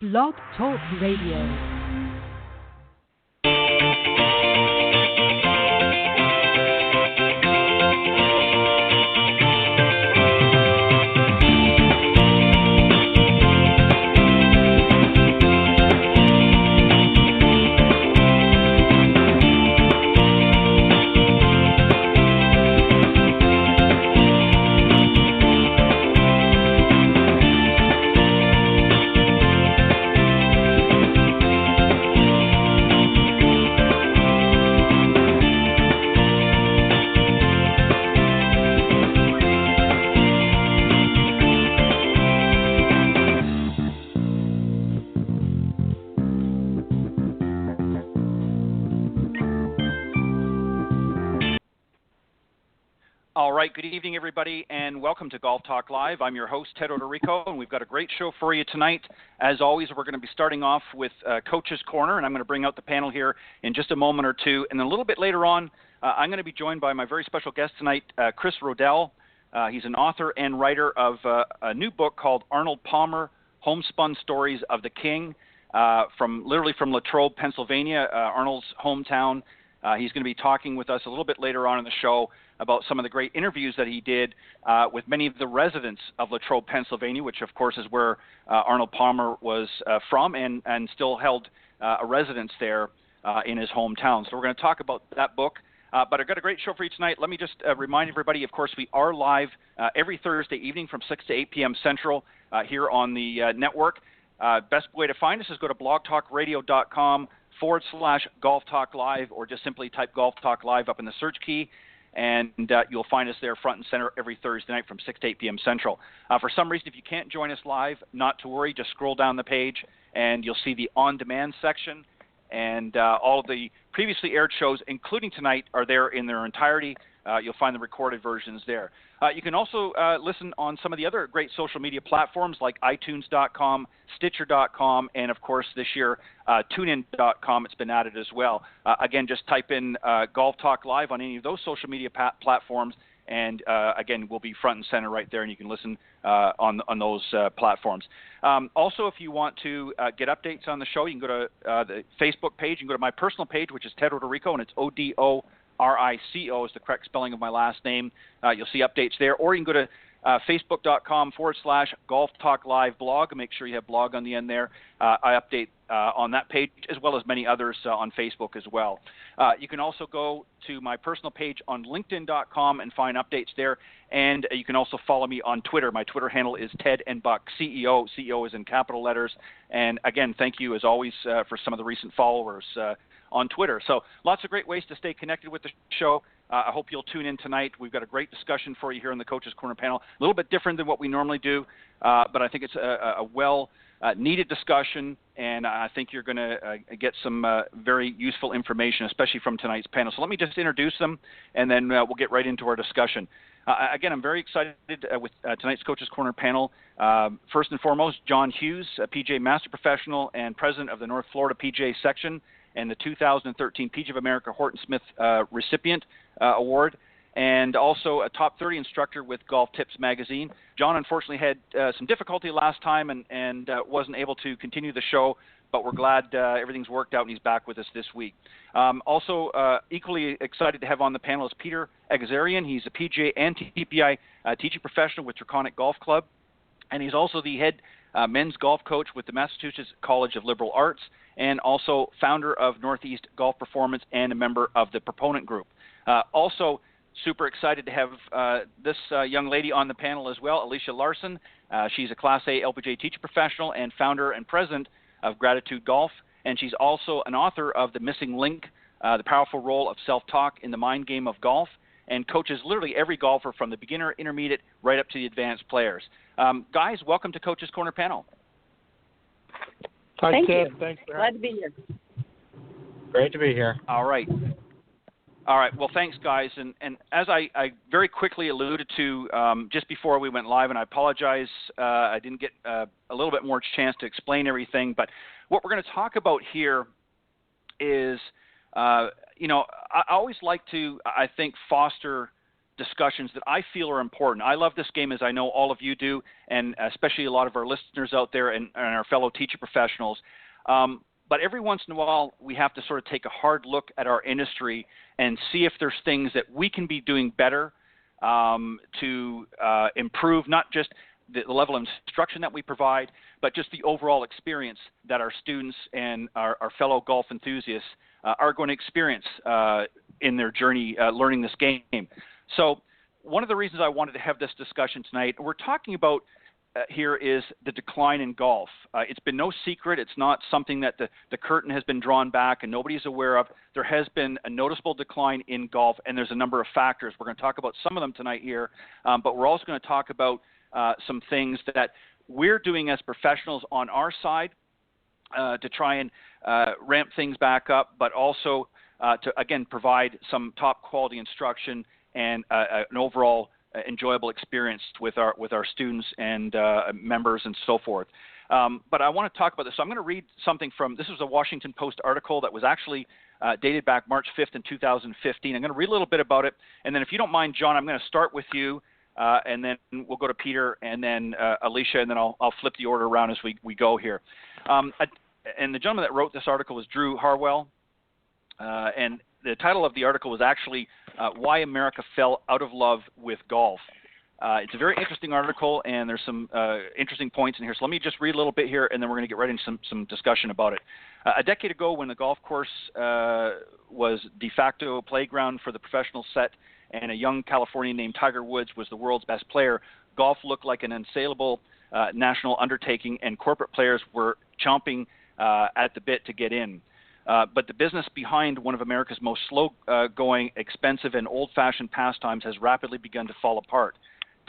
Blog Talk Radio. All right, good evening, everybody, and welcome to Golf Talk Live. I'm your host, Ted Odorico, and we've got a great show for you tonight. As always, we're going to be starting off with Coach's Corner, and I'm going to bring out the panel here in just a moment or two. And then a little bit later on, I'm going to be joined by my very special guest tonight, Chris Rodell. He's an author and writer of a new book called Arnold Palmer, Homespun Stories of the King, from Latrobe, Pennsylvania, Arnold's hometown. He's going to be talking with us a little bit later on in the show about some of the great interviews that he did with many of the residents of Latrobe, Pennsylvania, which, of course, is where Arnold Palmer was from and still held a residence there in his hometown. So we're going to talk about that book. But I've got a great show for you tonight. Let me just remind everybody, of course, we are live every Thursday evening from 6 to 8 p.m. Central here on the network. Best way to find us is go to blogtalkradio.com/Golf Talk Live, or just simply type Golf Talk Live up in the search key, and you'll find us there front and center every Thursday night from 6 to 8 p.m. Central. For some reason, if you can't join us live, not to worry, just scroll down the page, and you'll see the on-demand section, and all of the previously aired shows, including tonight, are there in their entirety. You'll find the recorded versions there. You can also listen on some of the other great social media platforms like iTunes.com, Stitcher.com, and, of course, this year, TuneIn.com. It's been added as well. Again, just type in Golf Talk Live on any of those social media platforms, and, again, we'll be front and center right there, and you can listen on those platforms. Also, if you want to get updates on the show, you can go to the Facebook page. You can go to my personal page, which is Ted Odorico, and it's ODORICO is the correct spelling of my last name. You'll see updates there. Or you can go to Facebook.com/Golf Talk Live blog. Make sure you have blog on the end there. I update on that page, as well as many others on Facebook as well. You can also go to my personal page on LinkedIn.com and find updates there. And you can also follow me on Twitter. My Twitter handle is Ted and Buck, CEO. CEO is in capital letters. And again, thank you, as always, for some of the recent followers on Twitter. So lots of great ways to stay connected with the show. I hope you'll tune in tonight. We've got a great discussion for you here on the Coach's Corner panel. A little bit different than what we normally do, but I think it's a well-needed discussion, and I think you're going to get some very useful information, especially from tonight's panel. So let me just introduce them, and then we'll get right into our discussion. Again, I'm very excited with tonight's Coach's Corner panel. First and foremost, John Hughes, a PGA Master Professional and President of the North Florida PGA Section, and the 2013 PGA of America Horton Smith recipient award, and also a top 30 instructor with Golf Tips magazine. John unfortunately had some difficulty last time and wasn't able to continue the show, but we're glad everything's worked out and he's back with us this week. Also, equally excited to have on the panel is Peter Agazarian. He's a PGA and TPI teaching professional with Draconic Golf Club, and he's also the head men's golf coach with the Massachusetts College of Liberal Arts, and also founder of Northeast Golf Performance and a member of the Proponent Group. Also, super excited to have this young lady on the panel as well, Alicia Larson. She's a Class A LPGA teacher professional and founder and president of Gratitude Golf, and she's also an author of The Missing Link, The Powerful Role of Self-Talk in the Mind Game of Golf, and coaches literally every golfer from the beginner, intermediate, right up to the advanced players. Guys, welcome to Coach's Corner panel. Hi, Thank Ted. you. Thanks for Glad to be here. Great to be here. All right. Well, thanks, guys. And as I very quickly alluded to just before we went live, and I apologize, I didn't get a little bit more chance to explain everything, but what we're going to talk about here is, I always like to, I think, foster discussions that I feel are important. I love this game, as I know all of you do, and especially a lot of our listeners out there and our fellow teacher professionals. But every once in a while, we have to sort of take a hard look at our industry and see if there's things that we can be doing better to improve not just the level of instruction that we provide, but just the overall experience that our students and our fellow golf enthusiasts are going to experience in their journey learning this game. So one of the reasons I wanted to have this discussion tonight, we're talking about here is the decline in golf. It's been no secret. It's not something that the curtain has been drawn back and nobody's aware of. There has been a noticeable decline in golf, and there's a number of factors. We're going to talk about some of them tonight here, but we're also going to talk about some things that we're doing as professionals on our side to try and ramp things back up, but also to, again, provide some top quality instruction and an overall enjoyable experience with our students and members and so forth. But I want to talk about this. So I'm going to read something from, this was a Washington Post article that was actually dated back March 5th in 2015. I'm going to read a little bit about it. And then if you don't mind, John, I'm going to start with you, and then we'll go to Peter, and then Alicia, and then I'll flip the order around as we go here. And the gentleman that wrote this article was Drew Harwell, and the title of the article was actually Why America Fell Out of Love with Golf. It's a very interesting article, and there's some interesting points in here. So let me just read a little bit here, and then we're going to get right into some discussion about it. A decade ago, when the golf course was de facto playground for the professional set, and a young Californian named Tiger Woods was the world's best player, golf looked like an unsaleable national undertaking, and corporate players were chomping at the bit to get in. But the business behind one of America's most slow-going, expensive, and old-fashioned pastimes has rapidly begun to fall apart.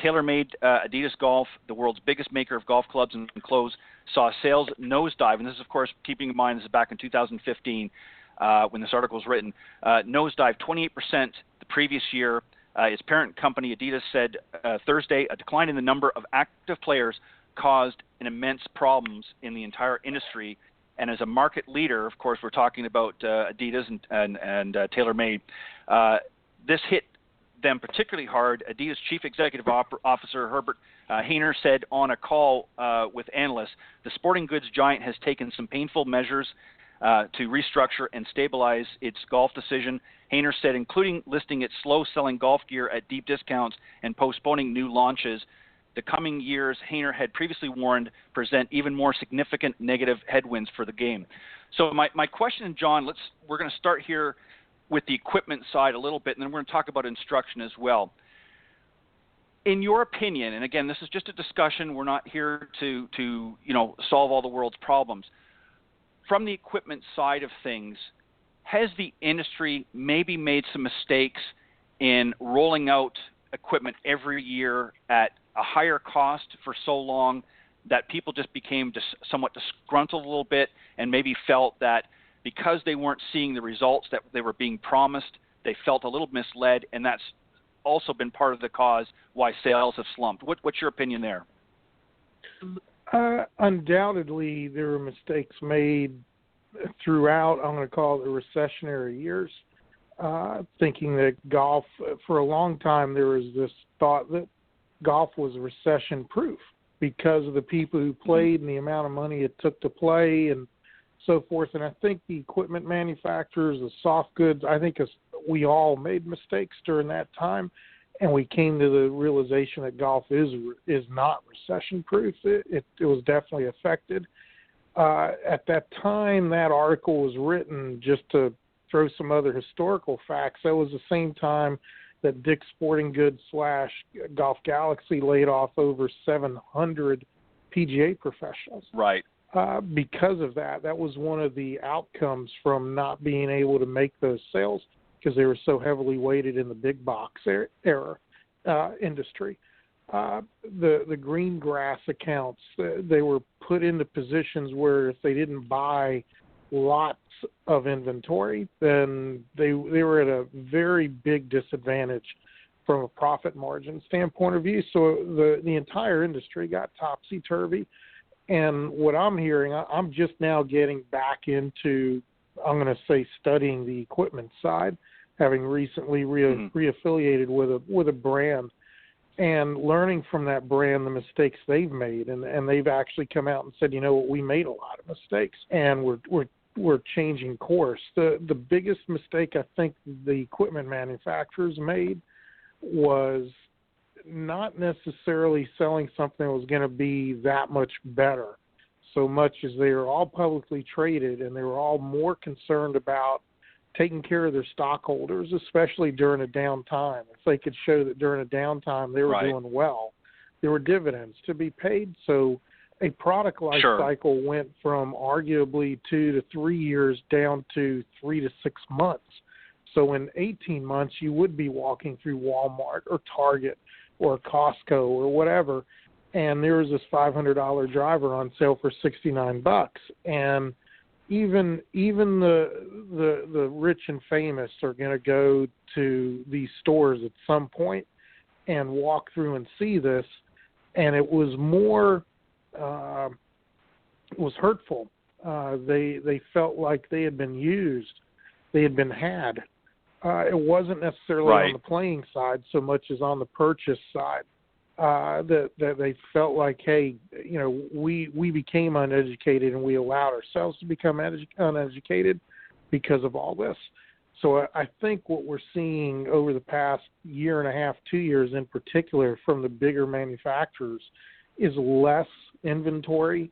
TaylorMade Adidas Golf, the world's biggest maker of golf clubs and clothes, saw sales nosedive, and this is, of course, keeping in mind this is back in 2015 when this article was written, nosedive 28% the previous year. Its parent company, Adidas, said Thursday a decline in the number of active players caused an immense problems in the entire industry. And as a market leader, of course, we're talking about Adidas and TaylorMade. This hit them particularly hard. Adidas Chief Executive Officer Herbert Hainer said on a call with analysts, the sporting goods giant has taken some painful measures to restructure and stabilize its golf division. Hainer said, including listing its slow-selling golf gear at deep discounts and postponing new launches. The coming years, Hainer had previously warned, present even more significant negative headwinds for the game. So my question, John, we're going to start here with the equipment side a little bit, and then we're going to talk about instruction as well. In your opinion, and again, this is just a discussion, we're not here to solve all the world's problems. From the equipment side of things, has the industry maybe made some mistakes in rolling out equipment every year at a higher cost for so long that people just became somewhat disgruntled a little bit and maybe felt that because they weren't seeing the results that they were being promised, they felt a little misled, and that's also been part of the cause why sales have slumped. What's your opinion there? Undoubtedly, there were mistakes made throughout, I'm going to call it the recessionary years, thinking that golf, for a long time, there was this thought that golf was recession-proof because of the people who played and the amount of money it took to play and so forth. And I think the equipment manufacturers, the soft goods, I think we all made mistakes during that time, and we came to the realization that golf is not recession-proof. It was definitely affected. At that time, that article was written, just to throw some other historical facts, that was the same time that Dick's Sporting Goods / Golf Galaxy laid off over 700 PGA professionals. Right. Because of that was one of the outcomes from not being able to make those sales because they were so heavily weighted in the big box era industry. The green grass accounts, they were put into positions where if they didn't buy lots of inventory, then they were at a very big disadvantage from a profit margin standpoint of view. So the entire industry got topsy-turvy. And what I'm hearing, I'm just now getting back into, I'm going to say, studying the equipment side. having recently reaffiliated with a brand, and learning from that brand the mistakes they've made, and they've actually come out and said, you know what, we made a lot of mistakes, and we're changing course. The biggest mistake I think the equipment manufacturers made was not necessarily selling something that was going to be that much better, so much as they were all publicly traded, and they were all more concerned about taking care of their stockholders, especially during a downtime. If they could show that during a downtime they were doing well, there were dividends to be paid. So a product life cycle went from arguably 2 to 3 years down to 3 to 6 months. So in 18 months, you would be walking through Walmart or Target or Costco or whatever, and there was this $500 driver on sale for $69, and even the rich and famous are going to go to these stores at some point and walk through and see this, and it was more it was hurtful. They felt like they had been used, they had been had. It wasn't necessarily on the playing side so much as on the purchase side. That they felt like, hey, you know, we became uneducated and we allowed ourselves to become uneducated because of all this. So I think what we're seeing over the past year and a half, 2 years in particular, from the bigger manufacturers is less inventory.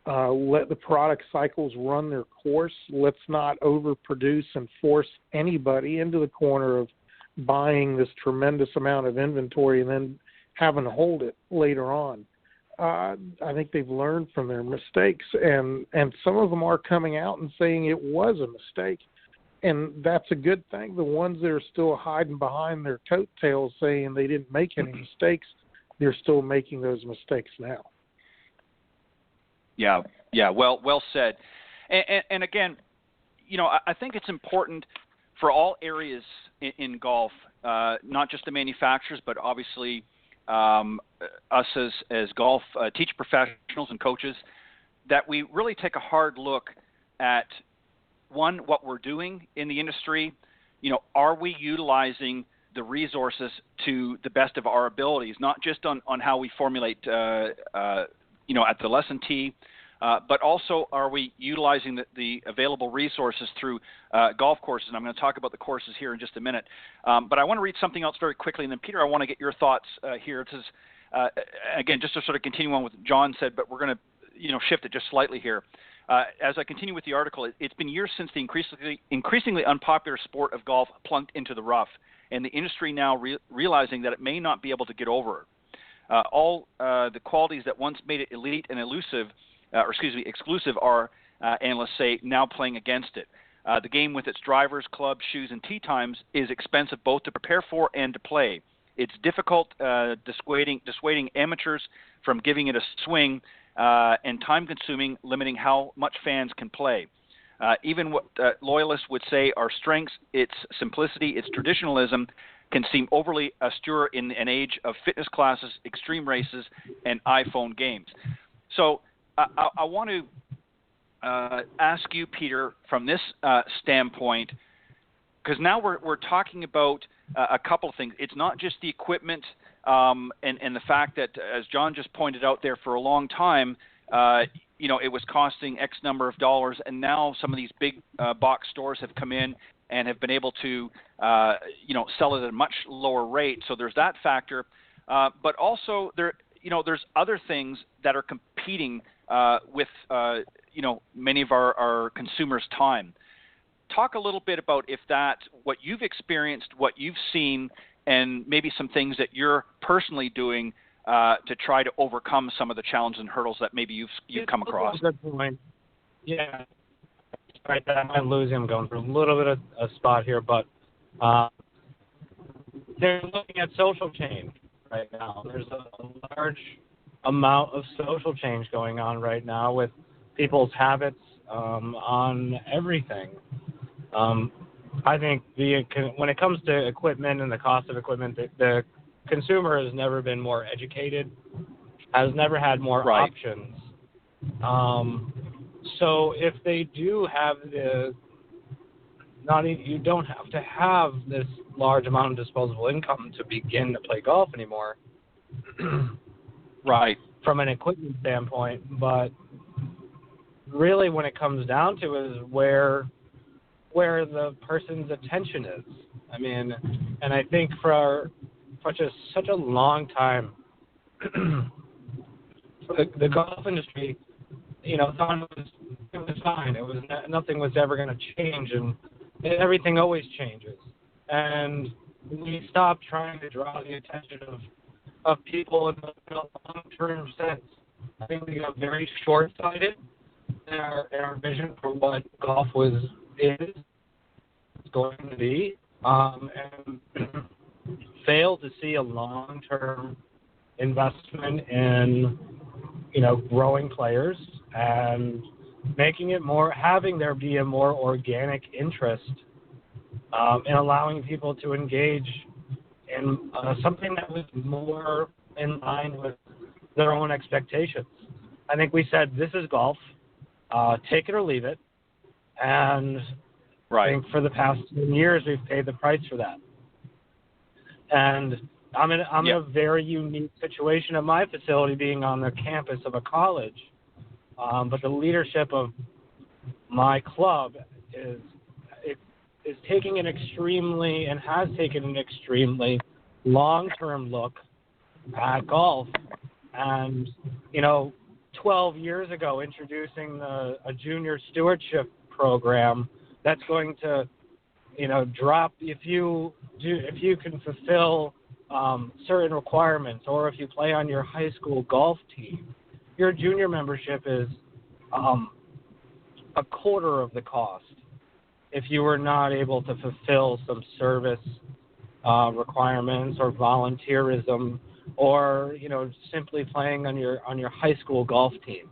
Let the product cycles run their course. Let's not overproduce and force anybody into the corner of buying this tremendous amount of inventory and then having to hold it later on. I think they've learned from their mistakes, and some of them are coming out and saying it was a mistake, and that's a good thing. The ones that are still hiding behind their coattails saying they didn't make any mistakes, they're still making those mistakes now. Yeah, well said. And again, you know, I think it's important for all areas in golf, not just the manufacturers, but obviously us as golf teacher professionals and coaches, that we really take a hard look at, one, what we're doing in the industry. You know, are we utilizing the resources to the best of our abilities, not just on how we formulate, you know, at the lesson tee, but also are we utilizing the available resources through golf courses? And I'm going to talk about the courses here in just a minute. But I want to read something else very quickly. And then, Peter, I want to get your thoughts here. It says, again, just to sort of continue on what John said, but we're going to, you know, shift it just slightly here. As I continue with the article, it's been years since the increasingly unpopular sport of golf plunked into the rough, and the industry now realizing that it may not be able to get over it. All the qualities that once made it elite and exclusive are, analysts say, now playing against it. The game with its drivers, clubs, shoes, and tee times is expensive both to prepare for and to play. It's difficult dissuading amateurs from giving it a swing, and time-consuming, limiting how much fans can play. Even what loyalists would say are strengths, its simplicity, its traditionalism, can seem overly austere in an age of fitness classes, extreme races, and iPhone games. So I want to ask you, Peter, from this standpoint, because now we're talking about a couple of things. It's not just the equipment and the fact that, as John just pointed out there, for a long time, you know, it was costing X number of dollars, and now some of these big box stores have come in and have been able to, you know, sell it at a much lower rate. So there's that factor, but also there's other things that are competing with, you know, many of our consumers' time. Talk a little bit about what you've experienced, what you've seen, and maybe some things that you're personally doing to try to overcome some of the challenges and hurdles that maybe you've come across. Good point. Yeah. Right, I might lose him going for a little bit of a spot here, but they're looking at social change right now. There's a large amount of social change going on right now with people's habits on everything. I think when it comes to equipment and the cost of equipment, the consumer has never been more educated, has never had more options. So if they do have you don't have to have this large amount of disposable income to begin to play golf anymore. Right. From an equipment standpoint, but really when it comes down to it is where the person's attention is. I mean, and I think for such a long time, the golf industry, thought it was fine. Nothing was ever going to change, and everything always changes. And we stopped trying to draw the attention of people in a long-term sense. I think we got very short-sighted in our vision for what golf is going to be, and failed to see a long-term investment in growing players and having there be a more organic interest in allowing people to engage in something that was more in line with their own expectations. I think we said, this is golf, take it or leave it, and right. I think for the past 10 years we've paid the price for that. And I'm in a very unique situation at my facility, being on the campus of a college. But the leadership of my club is taking an extremely and has taken an extremely long-term look at golf. And 12 years ago, introducing a junior stewardship program that's going to drop if you can fulfill certain requirements, or if you play on your high school golf team, your junior membership is a quarter of the cost if you were not able to fulfill some service requirements or volunteerism, or simply playing on your high school golf team.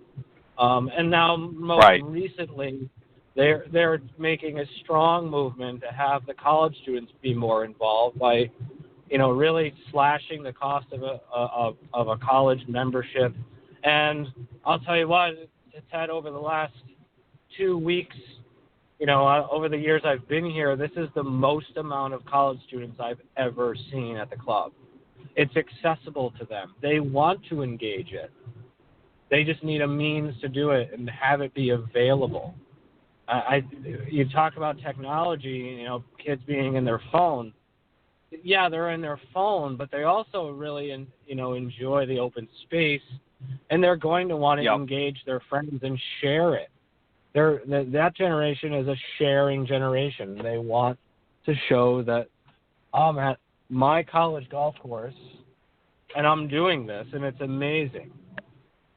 And now most recently, they're making a strong movement to have the college students be more involved by really slashing the cost of a college membership. And I'll tell you what, it's had over the last 2 weeks, over the years I've been here, this is the most amount of college students I've ever seen at the club. It's accessible to them. They want to engage it. They just need a means to do it and have it be available. You talk about technology, kids being in their phone. Yeah, they're in their phone, but they also really, enjoy the open space, and they're going to want to engage their friends and share it. That generation is a sharing generation. They want to show that I'm at my college golf course, and I'm doing this, and it's amazing.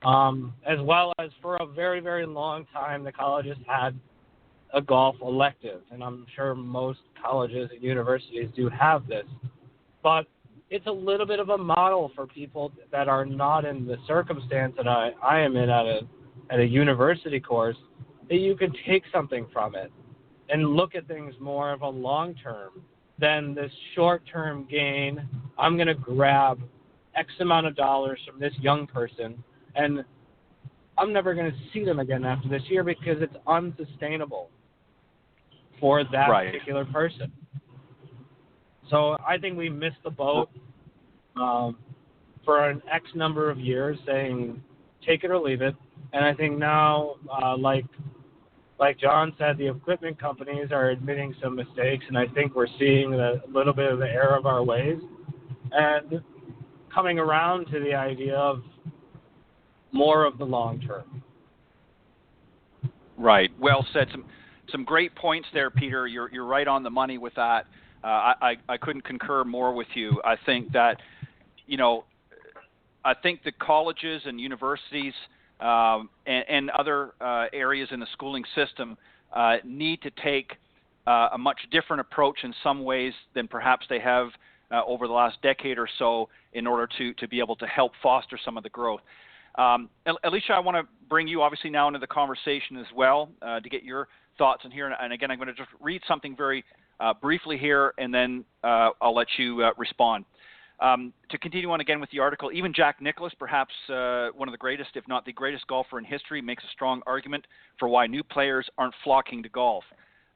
As well as for a very, very long time, the colleges had a golf elective, and I'm sure most colleges and universities do have this, but it's a little bit of a model for people that are not in the circumstance that I am in at a university course, that you could take something from it and look at things more of a long term than this short term gain. I'm going to grab X amount of dollars from this young person, and I'm never going to see them again after this year because it's unsustainable for that particular person. So I think we missed the boat for an X number of years, saying take it or leave it. And I think now, like John said, the equipment companies are admitting some mistakes, and I think we're seeing a little bit of the error of our ways and coming around to the idea of more of the long term. Right. Well said. Some great points there, Peter. You're right on the money with that. I couldn't concur more with you. I think that, I think the colleges and universities and other areas in the schooling system need to take a much different approach in some ways than perhaps they have over the last decade or so in order to be able to help foster some of the growth. Alicia, I want to bring you obviously now into the conversation as well to get your thoughts in here. And again, I'm going to just read something very briefly here, and then I'll let you respond. To continue on again with the article, even Jack Nicklaus, perhaps one of the greatest, if not the greatest golfer in history, makes a strong argument for why new players aren't flocking to golf.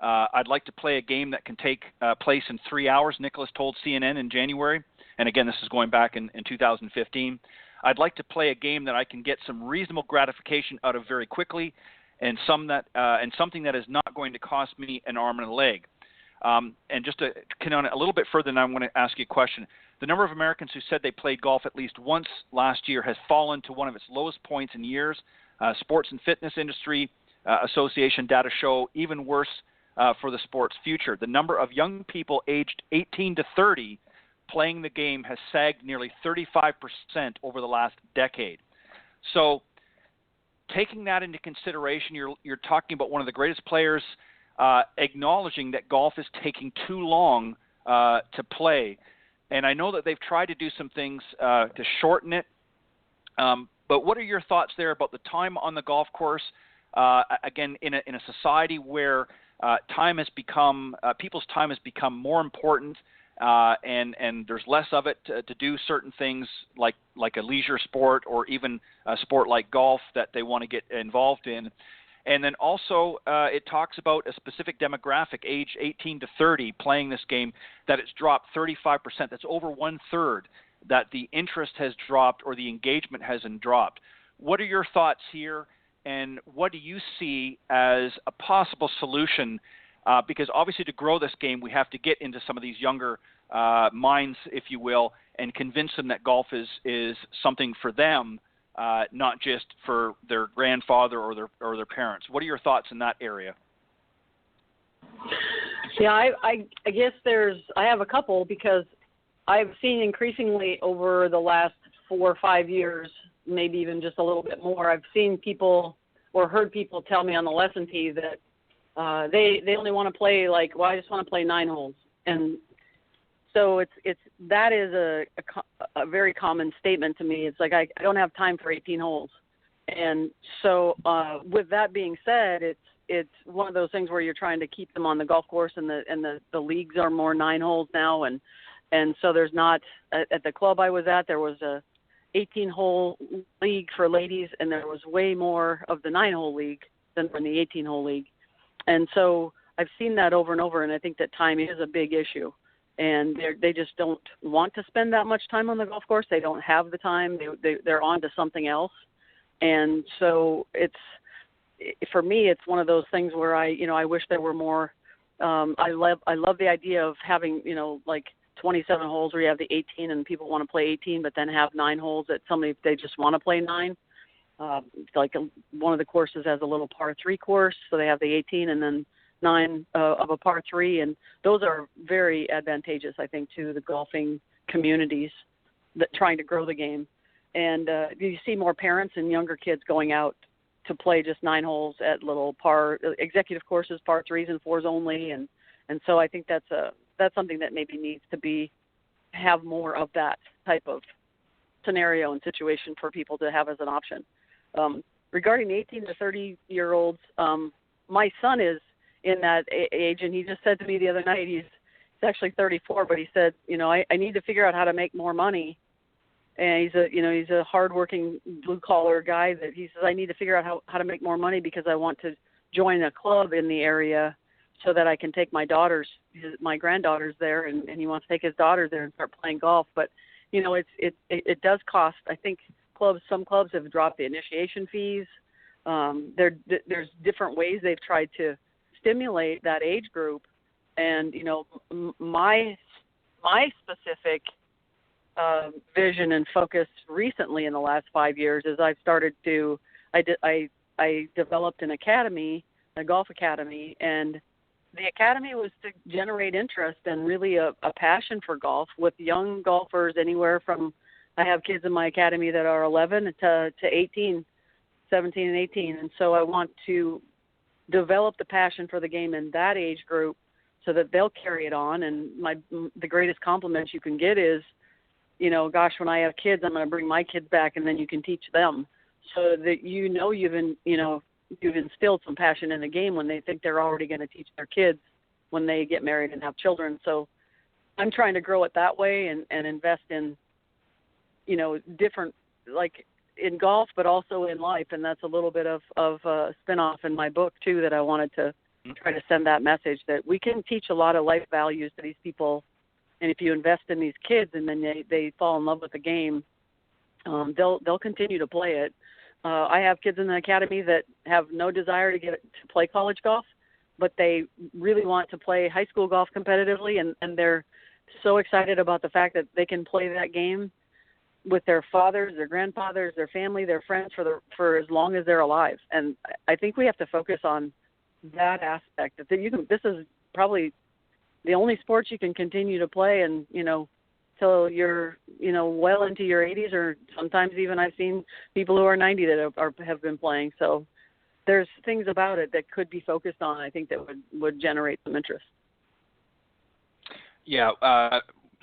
I'd like to play a game that can take place in 3 hours, Nicholas told CNN in January. And again, this is going back in 2015. I'd like to play a game that I can get some reasonable gratification out of very quickly, and something that is not going to cost me an arm and a leg. And just to get on a little bit further, and I want to ask you a question. The number of Americans who said they played golf at least once last year has fallen to one of its lowest points in years. Sports and Fitness Industry Association data show even worse for the sport's future. The number of young people aged 18 to 30 playing the game has sagged nearly 35% over the last decade. So taking that into consideration, you're talking about one of the greatest players acknowledging that golf is taking too long to play. And I know that they've tried to do some things to shorten it. But what are your thoughts there about the time on the golf course? Again, in a society where people's time has become more important, and there's less of it to do certain things like a leisure sport or even a sport like golf that they want to get involved in. And then also it talks about a specific demographic, age 18 to 30, playing this game, that it's dropped 35%. That's over one-third that the interest has dropped or the engagement hasn't dropped. What are your thoughts here, and what do you see as a possible solution? Because obviously to grow this game, we have to get into some of these younger minds, if you will, and convince them that golf is something for them, not just for their grandfather or their parents. What are your thoughts in that area? Yeah, I guess I have a couple, because I've seen increasingly over the last 4 or 5 years, maybe even just a little bit more, I've seen people or heard people tell me on the lesson tee that they only want to play I just want to play 9 holes. And so that is a very common statement to me. It's like, I don't have time for 18 holes. And so with that being said, it's one of those things where you're trying to keep them on the golf course, and the leagues are more 9 holes now. And so there's not, at the club I was at, there was a 18-hole league for ladies, and there was way more of the 9-hole league than in the 18-hole league. And so I've seen that over and over, and I think that time is a big issue. And they just don't want to spend that much time on the golf course. They don't have the time. They're on to something else. And so for me, it's one of those things where I wish there were more. I love the idea of having, 27 holes where you have the 18 and people want to play 18, but then have 9 holes that if they just want to play 9. One of the courses has a little par 3 course, so they have the 18 and then 9 of a par 3, and those are very advantageous, I think, to the golfing communities that trying to grow the game. And you see more parents and younger kids going out to play just 9 holes at little executive courses, par 3s and 4s only, and so I think that's something that maybe needs to have more of that type of scenario and situation for people to have as an option. Regarding the 18 to 30-year-olds, my son is in that age, and he just said to me the other night, he's actually 34, but he said, I need to figure out how to make more money. And he's a hardworking blue-collar guy that he says, I need to figure out how to make more money because I want to join a club in the area so that I can take my granddaughters there, and he wants to take his daughters there and start playing golf. But, it does cost. I think some clubs have dropped the initiation fees. There's different ways they've tried to stimulate that age group. And, my specific vision and focus recently in the last 5 years is I developed an academy, a golf academy, and the academy was to generate interest and really a passion for golf with young golfers anywhere from, I have kids in my academy that are 11 to 18, 17 and 18. And so I want to develop the passion for the game in that age group so that they'll carry it on. And the greatest compliment you can get is, when I have kids, I'm going to bring my kids back and then you can teach them, so that you've instilled some passion in the game when they think they're already going to teach their kids when they get married and have children. So I'm trying to grow it that way and invest in, different, like in golf, but also in life. And that's a little bit of a spinoff in my book too, that I wanted to try to send that message that we can teach a lot of life values to these people. And if you invest in these kids and then they fall in love with the game, they'll continue to play it. I have kids in the academy that have no desire to play college golf, but they really want to play high school golf competitively, and they're so excited about the fact that they can play that game with their fathers, their grandfathers, their family, their friends for as long as they're alive. And I think we have to focus on that aspect. That this is probably the only sport you can continue to play, and till you're well into your 80s, or sometimes even I've seen people who are 90 that have been playing. So there's things about it that could be focused on, I think, that would generate some interest. Yeah,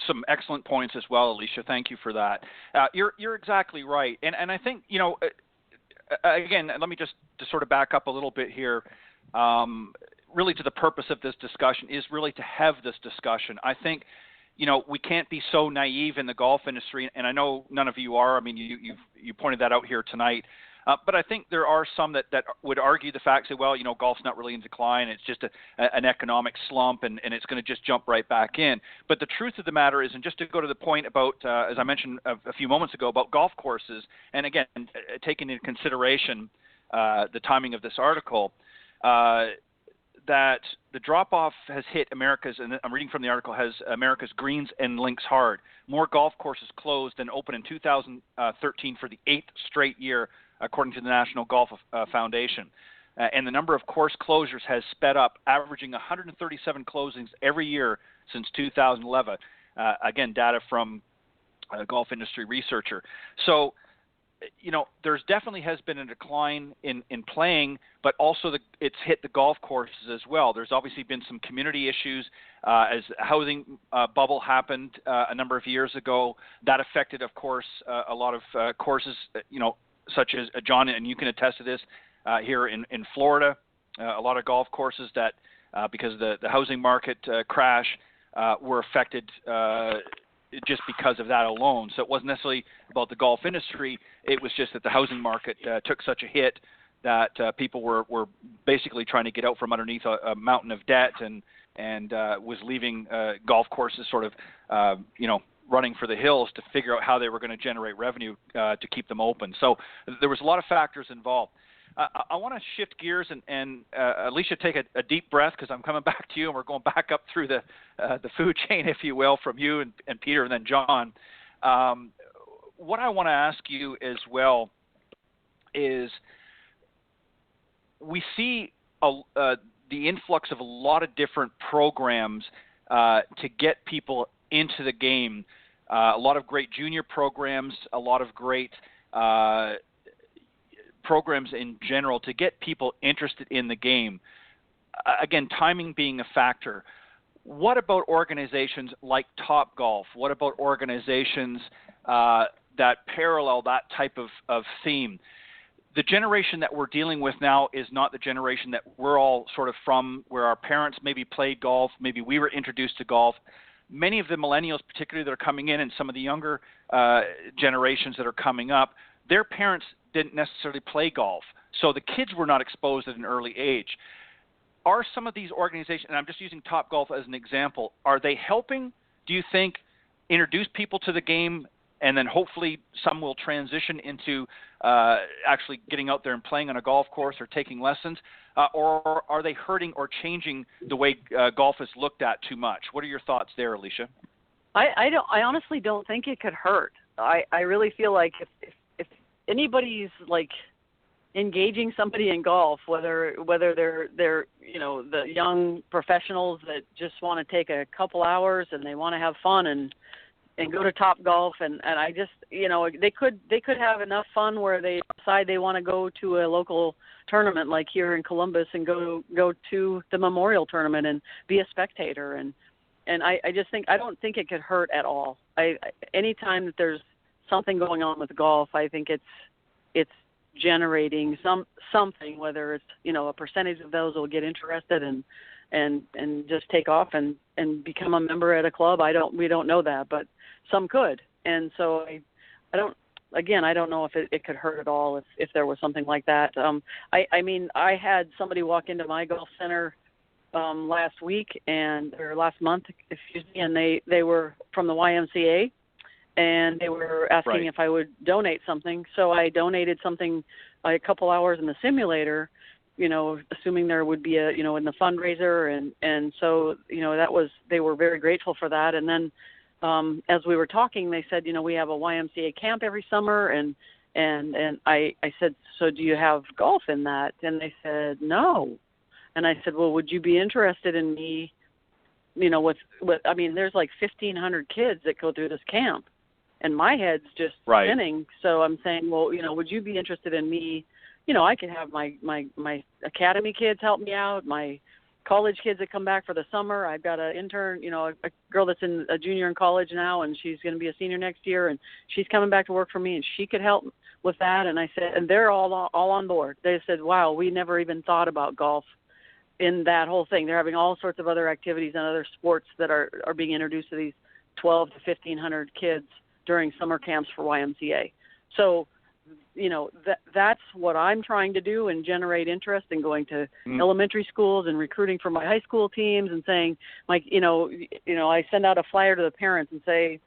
some excellent points as well, Alicia. Thank you for that. You're exactly right, and I think again, let me just to sort of back up a little bit here. Really, to the purpose of this discussion is really to have this discussion. I think we can't be so naive in the golf industry, and I know none of you are. I mean, you pointed that out here tonight. But I think there are some that would argue the fact, say, well, golf's not really in decline. It's just an economic slump, and it's going to just jump right back in. But the truth of the matter is, and just to go to the point about, as I mentioned a few moments ago, about golf courses, and again, taking into consideration the timing of this article, that the drop-off has hit America's, and I'm reading from the article, has America's greens and links hard. More golf courses closed than opened in 2013 for the 8th straight year, according to the National Golf Foundation. And the number of course closures has sped up, averaging 137 closings every year since 2011. Again, data from a golf industry researcher. So, there's definitely has been a decline in playing, but also it's hit the golf courses as well. There's obviously been some community issues as a housing bubble happened a number of years ago. That affected, of course, a lot of courses, such as John, and you can attest to this here in Florida, a lot of golf courses that because of the housing market crash were affected just because of that alone. So it wasn't necessarily about the golf industry. It was just that the housing market took such a hit that people were basically trying to get out from underneath a mountain of debt and was leaving golf courses sort of, running for the hills to figure out how they were going to generate revenue to keep them open. So there was a lot of factors involved. I want to shift gears and Alicia, take a deep breath, because I'm coming back to you, and we're going back up through the food chain, if you will, from you and Peter and then John. What I want to ask you as well is we see the influx of a lot of different programs to get people into the game. A lot of great junior programs, a lot of great programs in general to get people interested in the game. Again, timing being a factor. What about organizations like Topgolf? What about organizations that parallel that type of theme? The generation that we're dealing with now is not the generation that we're all sort of from, where our parents maybe played golf, maybe we were introduced to golf. Many of the millennials, particularly that are coming in, and some of the younger generations that are coming up, their parents didn't necessarily play golf, so the kids were not exposed at an early age. Are some of these organizations, and I'm just using Topgolf as an example, are they helping, do you think, introduce people to the game, and then hopefully some will transition into actually getting out there and playing on a golf course or taking lessons, or are they hurting or changing the way golf is looked at too much? What are your thoughts there, Alicia? I honestly don't think it could hurt. I really feel like if anybody's like engaging somebody in golf, whether they're the young professionals that just want to take a couple hours and they want to have fun and go to Topgolf, and I just they could have enough fun where they decide they want to go to a local tournament like here in Columbus and go to the Memorial Tournament and be a spectator, and I just think I don't think it could hurt at all. Anytime that there's something going on with golf, I think it's generating something, whether it's a percentage of those will get interested and just take off and become a member at a club. We don't know that, but some could. And so I don't know if it could hurt at all if there was something like that. I mean, I had somebody walk into my golf center last week or last month, excuse me, and they were from the YMCA, and they were asking if I would donate something. So I donated something, a couple hours in the simulator, assuming there would be in the fundraiser, and so they were very grateful for that. And then as we were talking, they said, we have a YMCA camp every summer, and I said, so do you have golf in that? And they said, no. And I said, well, would you be interested in me, there's like 1,500 kids that go through this camp, and my head's just spinning. So I'm saying, well, would you be interested in me? I could have my academy kids help me out, my college kids that come back for the summer. I've got an intern, a girl that's a junior in college now, and she's going to be a senior next year, and she's coming back to work for me, and she could help with that. And I said, and they're all on board. They said, wow, we never even thought about golf in that whole thing. They're having all sorts of other activities and other sports that are being introduced to these 12 to 1,500 kids during summer camps for YMCA. So, that's what I'm trying to do, and generate interest in going to elementary schools and recruiting for my high school teams, and saying, I send out a flyer to the parents and say,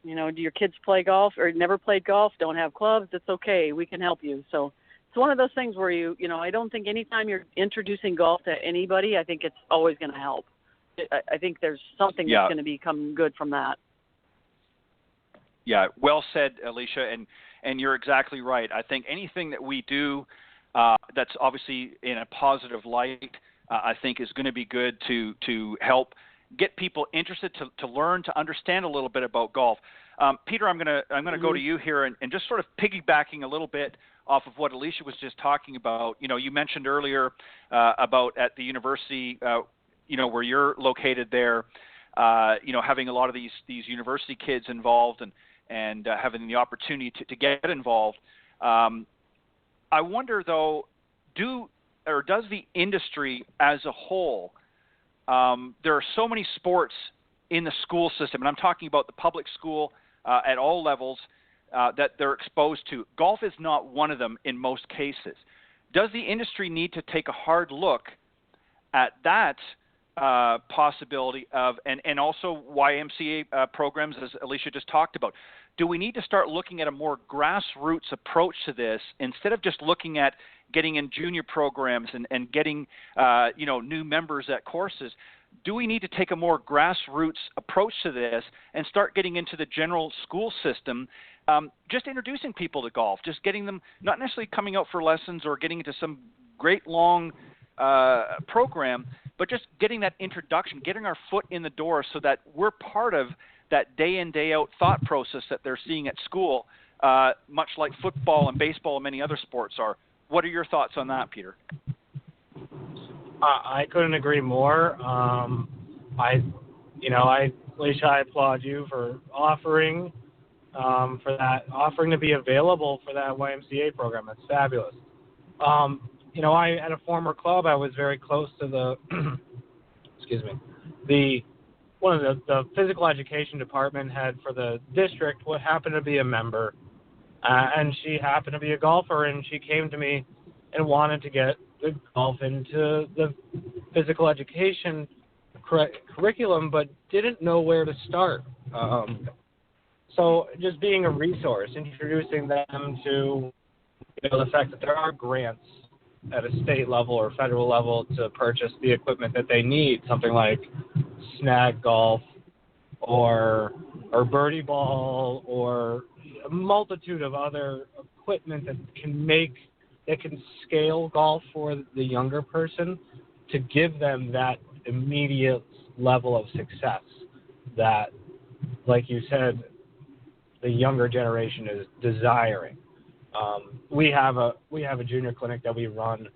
do your kids play golf or never played golf, don't have clubs? It's okay. We can help you. So it's one of those things where I don't think anytime you're introducing golf to anybody, I think it's always going to help. I think there's something that's going to become good from that. Yeah, well said, Alicia, and you're exactly right. I think anything that we do that's obviously in a positive light, I think is going to be good to help get people interested, to learn, to understand a little bit about golf. Peter, I'm going to go to you here and just sort of piggybacking a little bit off of what Alicia was just talking about. You mentioned earlier about at the university, where you're located there, having a lot of these university kids involved and having the opportunity to get involved. I wonder, though, does the industry as a whole, there are so many sports in the school system, and I'm talking about the public school at all levels that they're exposed to. Golf is not one of them in most cases. Does the industry need to take a hard look at that possibility of, and also YMCA programs, as Alicia just talked about? Do we need to start looking at a more grassroots approach to this instead of just looking at getting in junior programs and getting new members at courses? Do we need to take a more grassroots approach to this and start getting into the general school system, just introducing people to golf, just getting them not necessarily coming out for lessons or getting into some great long program, but just getting that introduction, getting our foot in the door so that we're part of that day in, day out thought process that they're seeing at school, much like football and baseball and many other sports are. What are your thoughts on that, Peter? I couldn't agree more. Alicia, I applaud you for offering to be available for that YMCA program. That's fabulous. I at a former club, I was very close to the physical education department head for the district, what happened to be a member, and she happened to be a golfer, and she came to me and wanted to get the golf into the physical education curriculum, but didn't know where to start. So just being a resource, introducing them to the fact that there are grants at a state level or federal level to purchase the equipment that they need, something like snag golf or birdie ball or a multitude of other equipment that can scale golf for the younger person, to give them that immediate level of success that, like you said, the younger generation is desiring. We have a junior clinic that we run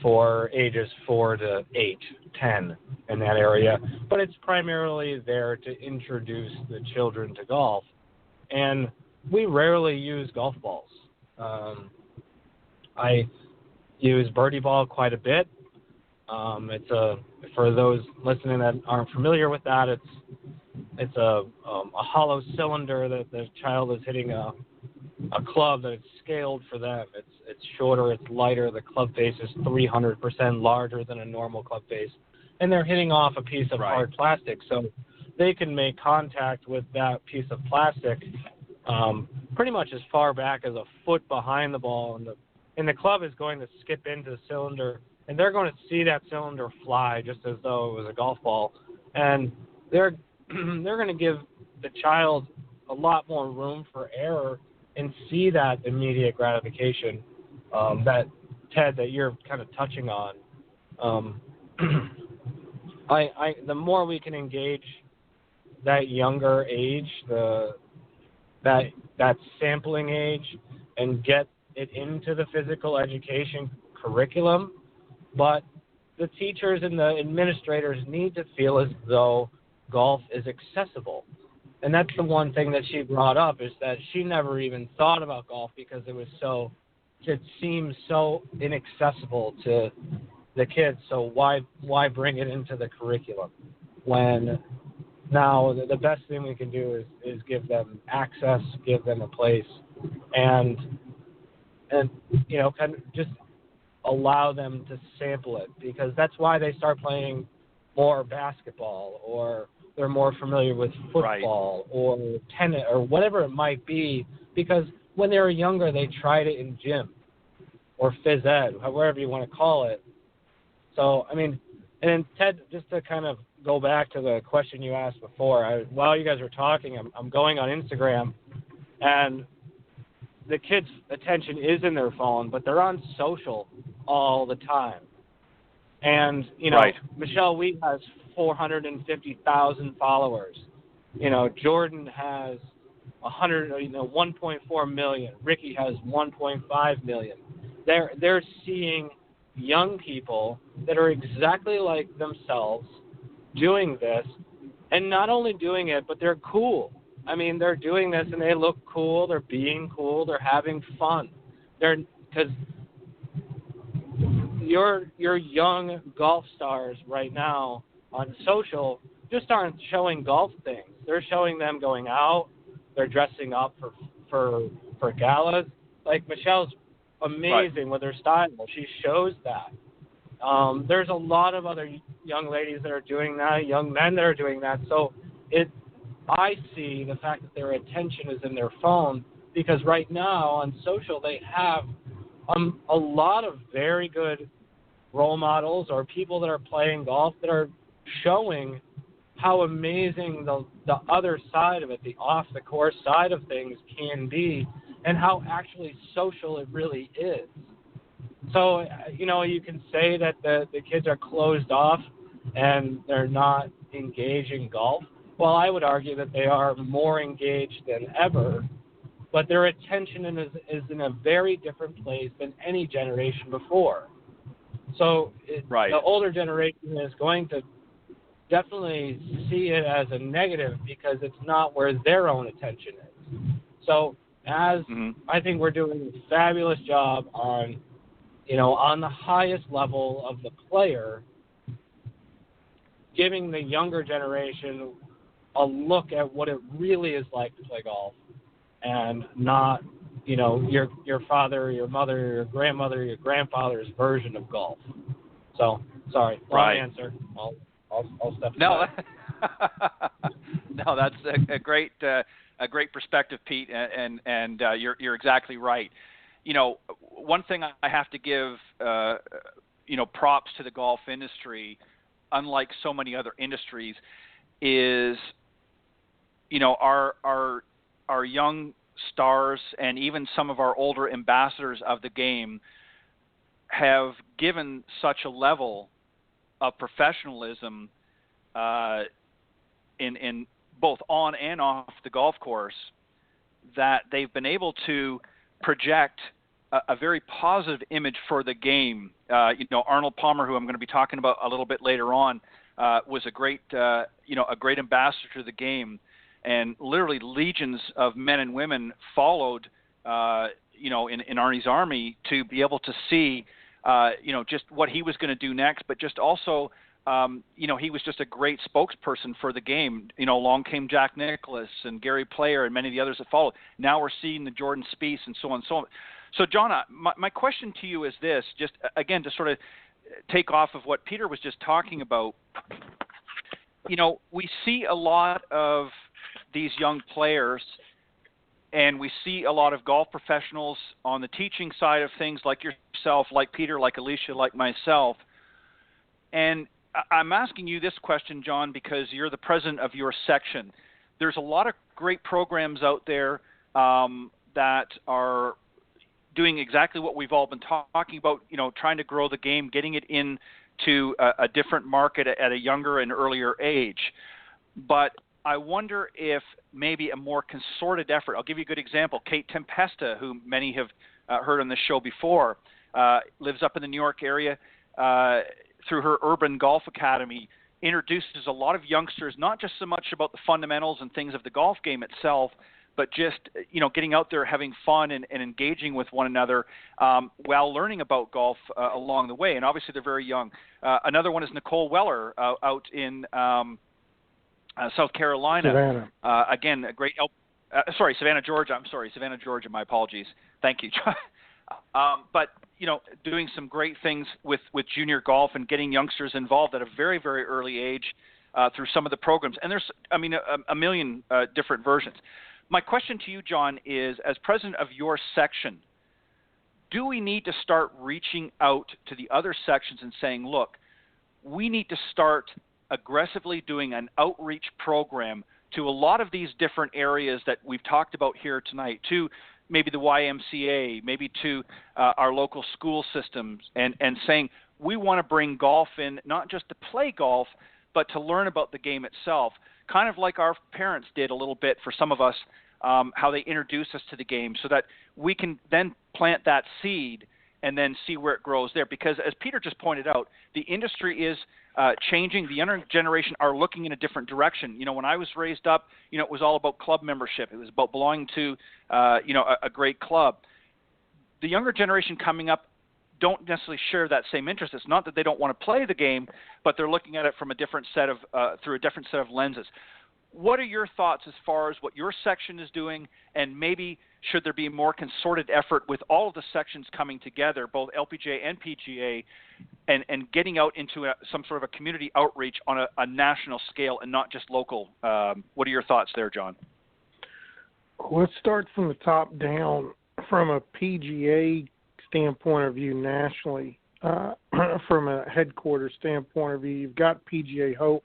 for ages 4 to 8, 10 in that area, but it's primarily there to introduce the children to golf, and we rarely use golf balls. I use birdie ball quite a bit. For those listening that aren't familiar with that, it's a hollow cylinder that the child is hitting a club that it's scaled for them. It's it's shorter, it's lighter. The club face is 300% larger than a normal club face. And they're hitting off a piece of hard plastic. So they can make contact with that piece of plastic pretty much as far back as a foot behind the ball. And the club is going to skip into the cylinder, and they're going to see that cylinder fly just as though it was a golf ball. And they're going to give the child a lot more room for error and see that immediate gratification that, Ted, that you're kind of touching on. The more we can engage that younger age, that sampling age, and get it into the physical education curriculum, but the teachers and the administrators need to feel as though golf is accessible. And that's the one thing that she brought up, is that she never even thought about golf because it seems so inaccessible to the kids. So why bring it into the curriculum when now the best thing we can do is give them access, give them a place, and kind of just allow them to sample it, because that's why they start playing more basketball, or they're more familiar with football or tennis or whatever it might be, because when they were younger they tried it in gym or phys ed, however you want to call it. So, I mean, and then Ted, just to kind of go back to the question you asked before, while you guys were talking, I'm going on Instagram, and the kids' attention is in their phone, but they're on social all the time. And, Michelle Wheat has 450,000 followers. Jordan has 1.4 million. Ricky has 1.5 million. They're seeing young people that are exactly like themselves doing this, and not only doing it, but they're cool. I mean, they're doing this and they look cool. They're being cool. They're having fun. Because your young golf stars right now on social just aren't showing golf things. They're showing them going out. They're dressing up for galas. Like, Michelle's amazing with her style. She shows that. There's a lot of other young ladies that are doing that, young men that are doing that. So I see the fact that their attention is in their phone, because right now on social they have a lot of very good role models or people that are playing golf that are showing how amazing the other side of it, the off-the-course side of things can be, and how actually social it really is. So, you can say that the kids are closed off and they're not engaged in golf. Well, I would argue that they are more engaged than ever, but their attention is in a very different place than any generation before. So the older generation is going to definitely see it as a negative because it's not where their own attention is. So I think we're doing a fabulous job on the highest level of the player, giving the younger generation a look at what it really is like to play golf, and not, your father, your mother, your grandmother, your grandfather's version of golf. So, sorry, long answer. I'll step aside. No, that's a great perspective, Pete, and you're exactly right. One thing I have to give props to the golf industry, unlike so many other industries, is our young stars and even some of our older ambassadors of the game have given such a level of professionalism in both on and off the golf course that they've been able to project a very positive image for the game. Arnold Palmer, who I'm going to be talking about a little bit later on, was a great ambassador to the game, and literally legions of men and women followed, in Arnie's army to be able to see, just what he was going to do next, but just also, he was just a great spokesperson for the game. Along came Jack Nicklaus and Gary Player and many of the others that followed. Now we're seeing the Jordan Spieth and so on and so on. So, John, my question to you is this, just again to sort of take off of what Peter was just talking about. You know, we see a lot of these young players, and we see a lot of golf professionals on the teaching side of things, like yourself, like Peter, like Alicia, like myself. And I'm asking you this question, John, because you're the president of your section. There's a lot of great programs out there that are doing exactly what we've all been talking about, you know, trying to grow the game, getting it into a different market at a younger and earlier age. But I wonder if maybe a more concerted effort, I'll give you a good example. Kate Tempesta, who many have heard on this show before, lives up in the New York area, through her Urban Golf Academy, introduces a lot of youngsters, not just so much about the fundamentals and things of the golf game itself, but just, you know, getting out there, having fun and engaging with one another while learning about golf along the way. And obviously they're very young. Another one is Nicole Weller out in South Carolina. Savannah. Again, a great Savannah, Georgia. I'm sorry, Savannah, Georgia. My apologies. Thank you. But, you know, doing some great things with junior golf and getting youngsters involved at a very, very early age through some of the programs. And there's, I mean, a million different versions. My question to you, John, is as president of your section, do we need to start reaching out to the other sections and saying, look, we need to start aggressively doing an outreach program to a lot of these different areas that we've talked about here tonight, to maybe the YMCA, maybe to our local school systems, and saying we want to bring golf in, not just to play golf, but to learn about the game itself, kind of like our parents did a little bit for some of us, how they introduced us to the game, so that we can then plant that seed and then see where it grows there. Because as Peter just pointed out, the industry is changing. The younger generation are looking in a different direction. You know, when I was raised up, you know, it was all about club membership. It was about belonging to, you know, a great club. The younger generation coming up don't necessarily share that same interest. It's not that they don't want to play the game, but they're looking at it from a different set of, through a different set of lenses. What are your thoughts as far as what your section is doing, and maybe should there be a more concerted effort with all of the sections coming together, both LPGA and PGA, and getting out into some sort of a community outreach on a national scale and not just local? What are your thoughts there, John? Let's start from the top down. From a PGA standpoint of view nationally, from a headquarters standpoint of view, you've got PGA Hope,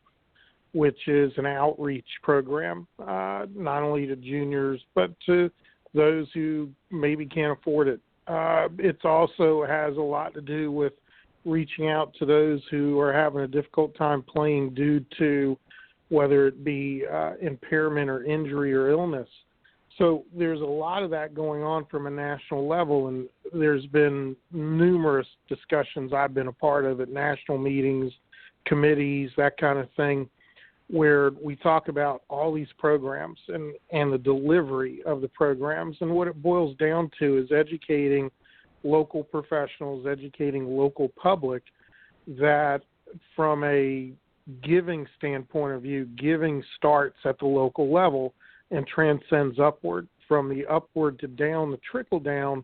which is an outreach program, not only to juniors, but to those who maybe can't afford it. It also has a lot to do with reaching out to those who are having a difficult time playing due to whether it be impairment or injury or illness. So there's a lot of that going on from a national level, and there's been numerous discussions I've been a part of at national meetings, committees, that kind of thing, where we talk about all these programs and the delivery of the programs. And what it boils down to is educating local professionals, educating local public, that from a giving standpoint of view, giving starts at the local level and transcends upward. From the upward to down, the trickle down,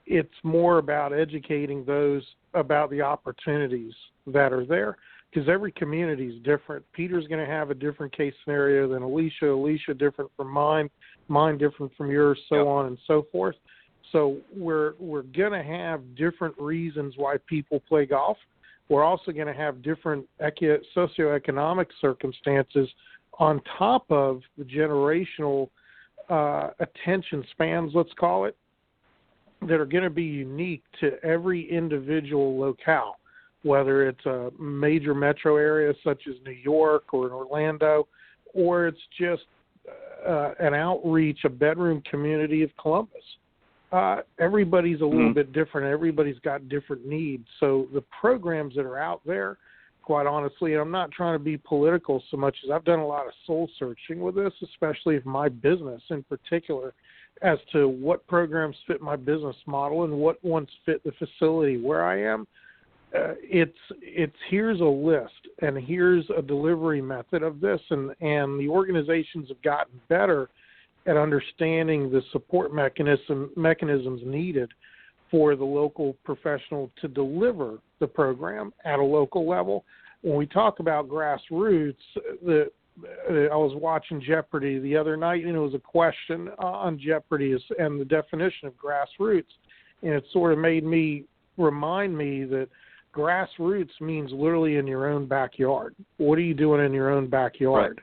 it's more about educating those about the opportunities that are there. Because every community is different. Peter's going to have a different case scenario than Alicia different from mine different from yours, so on and so forth. So we're going to have different reasons why people play golf. We're also going to have different socioeconomic circumstances on top of the generational attention spans, let's call it, that are going to be unique to every individual locale, whether it's a major metro area such as New York or in Orlando, or it's just an outreach, a bedroom community of Columbus. Everybody's a little bit different. Everybody's got different needs. So the programs that are out there, quite honestly, I'm not trying to be political so much as I've done a lot of soul searching with this, especially of my business in particular, as to what programs fit my business model and what ones fit the facility where I am. It's here's a list and here's a delivery method of this, and the organizations have gotten better at understanding the support mechanisms needed for the local professional to deliver the program at a local level. When we talk about grassroots, I was watching Jeopardy the other night, and it was a question on Jeopardy and the definition of grassroots, and it sort of remind me that grassroots means literally in your own backyard. What are you doing in your own backyard?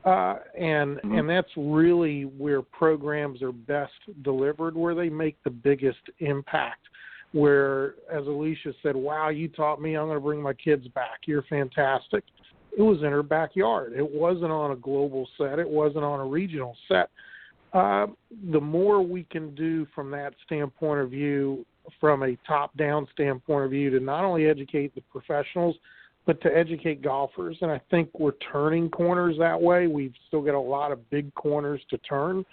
Right. And that's really where programs are best delivered, where they make the biggest impact. Where, as Alicia said, wow, you taught me, I'm going to bring my kids back. You're fantastic. It was in her backyard. It wasn't on a global set. It wasn't on a regional set. The more we can do from that standpoint of view, from a top-down standpoint of view, to not only educate the professionals, but to educate golfers. And I think we're turning corners that way. We've still got a lot of big corners to turn,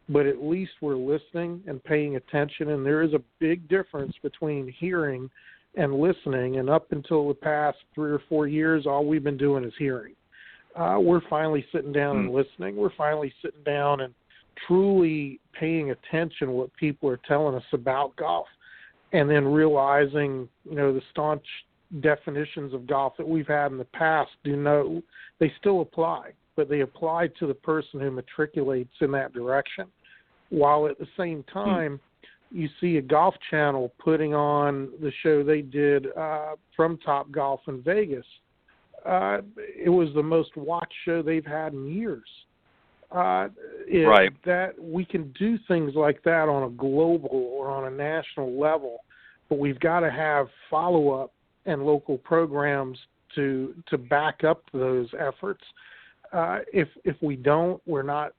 but at least we're listening and paying attention. And there is a big difference between hearing and listening. And up until the past 3 or 4 years, all we've been doing is hearing. We're finally sitting down and listening. We're finally sitting down and truly paying attention to what people are telling us about golf, and then realizing, the staunch definitions of golf that we've had in the past they still apply, but they apply to the person who matriculates in that direction. While at the same time, you see a Golf Channel putting on the show they did from Top Golf in Vegas. It was the most watched show they've had in years. Right. That we can do things like that on a global or on a national level, but we've got to have follow-up and local programs to back up those efforts. If we don't,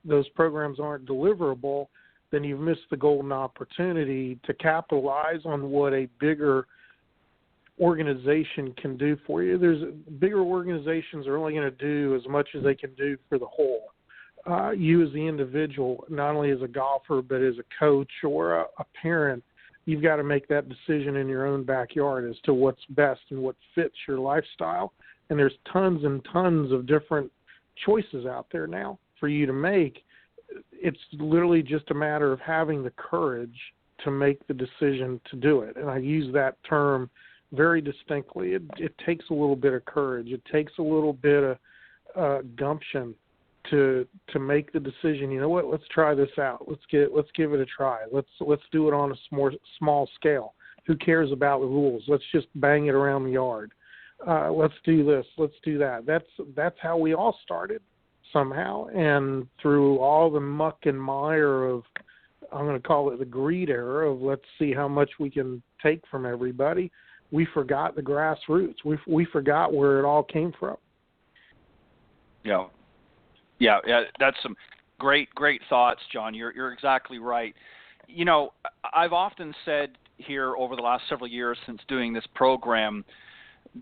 those programs aren't deliverable, then you've missed the golden opportunity to capitalize on what a bigger organization can do for you. Bigger organizations are only going to do as much as they can do for the whole. You as the individual, not only as a golfer, but as a coach or a parent, you've got to make that decision in your own backyard as to what's best and what fits your lifestyle. And there's tons and tons of different choices out there now for you to make. It's literally just a matter of having the courage to make the decision to do it. And I use that term very distinctly. It takes a little bit of courage. It takes a little bit of gumption to make the decision. You know what? Let's try this out. Let's give it a try. Let's do it on a small scale. Who cares about the rules? Let's just bang it around the yard. Let's do this. Let's do that. That's how we all started somehow. And through all the muck and mire of, I'm going to call it the greed era of let's see how much we can take from everybody, we forgot the grassroots. We forgot where it all came from. Yeah, that's some great thoughts, John. You're exactly right. I've often said here over the last several years since doing this program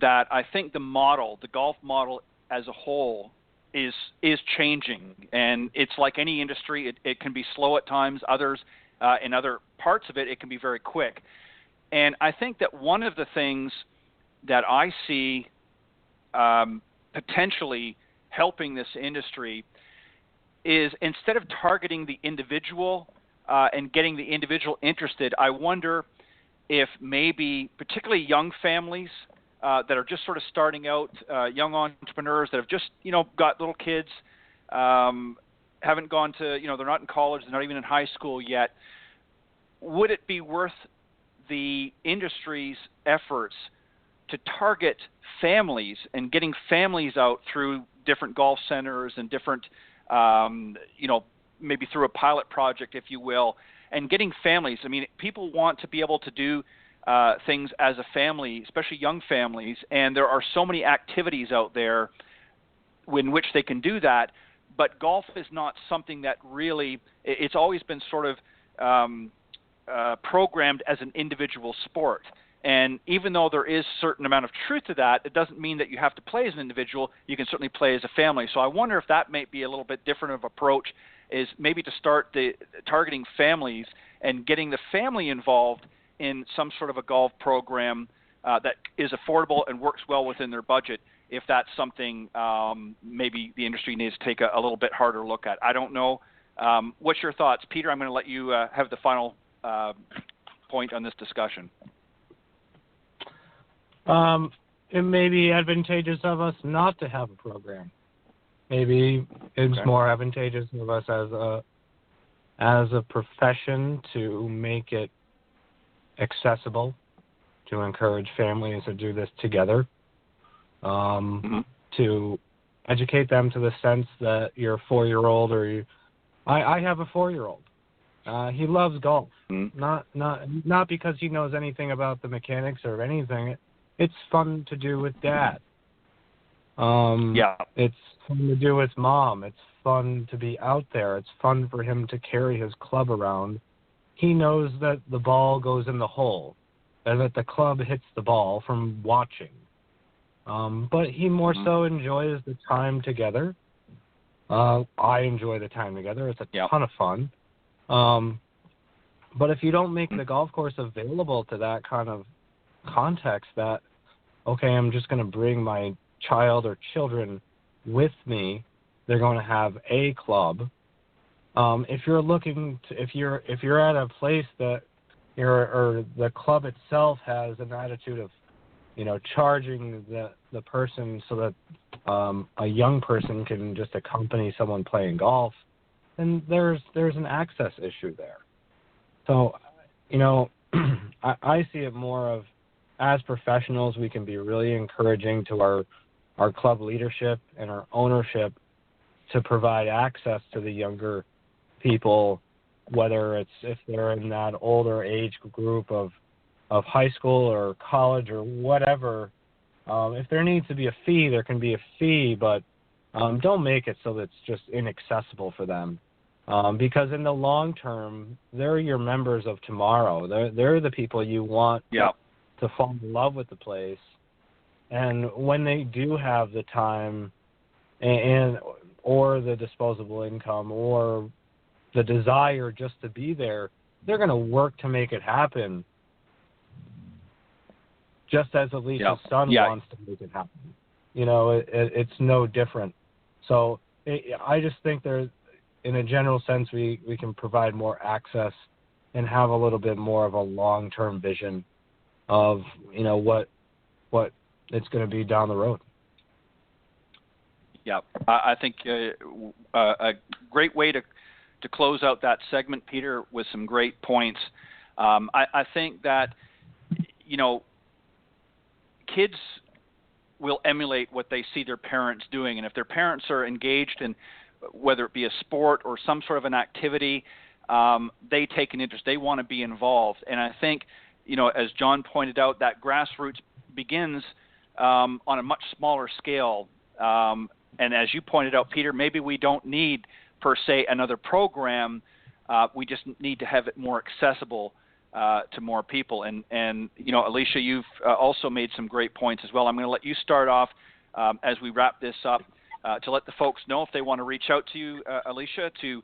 that I think the golf model as a whole is changing, and it's like any industry. It can be slow at times. Others, in other parts of it can be very quick. And I think that one of the things that I see potentially helping this industry is, instead of targeting the individual and getting the individual interested, I wonder if maybe particularly young families that are just sort of starting out, young entrepreneurs that have just, got little kids, haven't gone to, they're not in college, they're not even in high school yet. Would it be worth the industry's efforts to target families and getting families out through different golf centers and different, maybe through a pilot project, if you will, and getting families? I mean, people want to be able to do things as a family, especially young families, and there are so many activities out there in which they can do that, but golf is not something that really, it's always been sort of programmed as an individual sport. And even though there is a certain amount of truth to that, it doesn't mean that you have to play as an individual. You can certainly play as a family. So I wonder if that may be a little bit different of approach, is maybe to start targeting families and getting the family involved in some sort of a golf program that is affordable and works well within their budget, if that's something maybe the industry needs to take a little bit harder look at. I don't know. What's your thoughts? Peter, I'm going to let you have the final point on this discussion? It may be advantageous of us not to have a program. Maybe it's more advantageous of us as a profession to make it accessible, to encourage families to do this together, to educate them to the sense that your 4-year-old I have a 4-year-old. He loves golf, not because he knows anything about the mechanics or anything. It's fun to do with Dad. It's fun to do with Mom. It's fun to be out there. It's fun for him to carry his club around. He knows that the ball goes in the hole and that the club hits the ball from watching. But he more so enjoys the time together. I enjoy the time together. It's a ton of fun. But if you don't make the golf course available to that kind of context, that, okay, I'm just going to bring my child or children with me, they're going to have a club. If you're looking to, if you're at a place that or the club itself has an attitude of, charging the person so that a young person can just accompany someone playing golf, then there's an access issue there. So, I see it more of, as professionals, we can be really encouraging to our club leadership and our ownership to provide access to the younger people, whether it's if they're in that older age group of high school or college or whatever. If there needs to be a fee, there can be a fee, but don't make it so that it's just inaccessible for them. Because in the long term, they're your members of tomorrow. They're the people you want to fall in love with the place. And when they do have the time and or the disposable income or the desire just to be there, they're going to work to make it happen, just as Alicia's son wants to make it happen. It's no different. So I just think there's, in a general sense, we can provide more access and have a little bit more of a long-term vision of, what it's going to be down the road. Yeah, I think a great way to close out that segment, Peter, with some great points. I think that, kids will emulate what they see their parents doing. And if their parents are engaged in, whether it be a sport or some sort of an activity, they take an interest. They want to be involved. And I think, as John pointed out, that grassroots begins on a much smaller scale. And as you pointed out, Peter, maybe we don't need, per se, another program. We just need to have it more accessible to more people. And Alicia, you've also made some great points as well. I'm going to let you start off as we wrap this up to let the folks know if they want to reach out to you, Alicia, to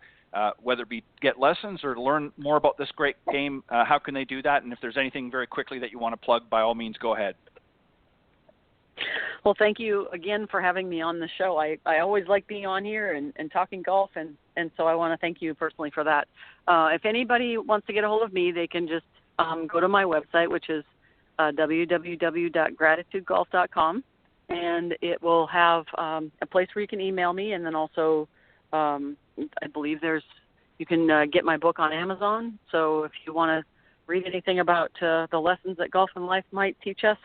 whether it be get lessons or to learn more about this great game. How can they do that? And if there's anything very quickly that you want to plug, by all means, go ahead. Well, thank you again for having me on the show. I always like being on here and talking golf, and so I want to thank you personally for that. If anybody wants to get a hold of me, they can just go to my website, which is www.gratitudegolf.com, and it will have a place where you can email me, and then also I believe you can get my book on Amazon. So if you want to read anything about the lessons that golf and life might teach us,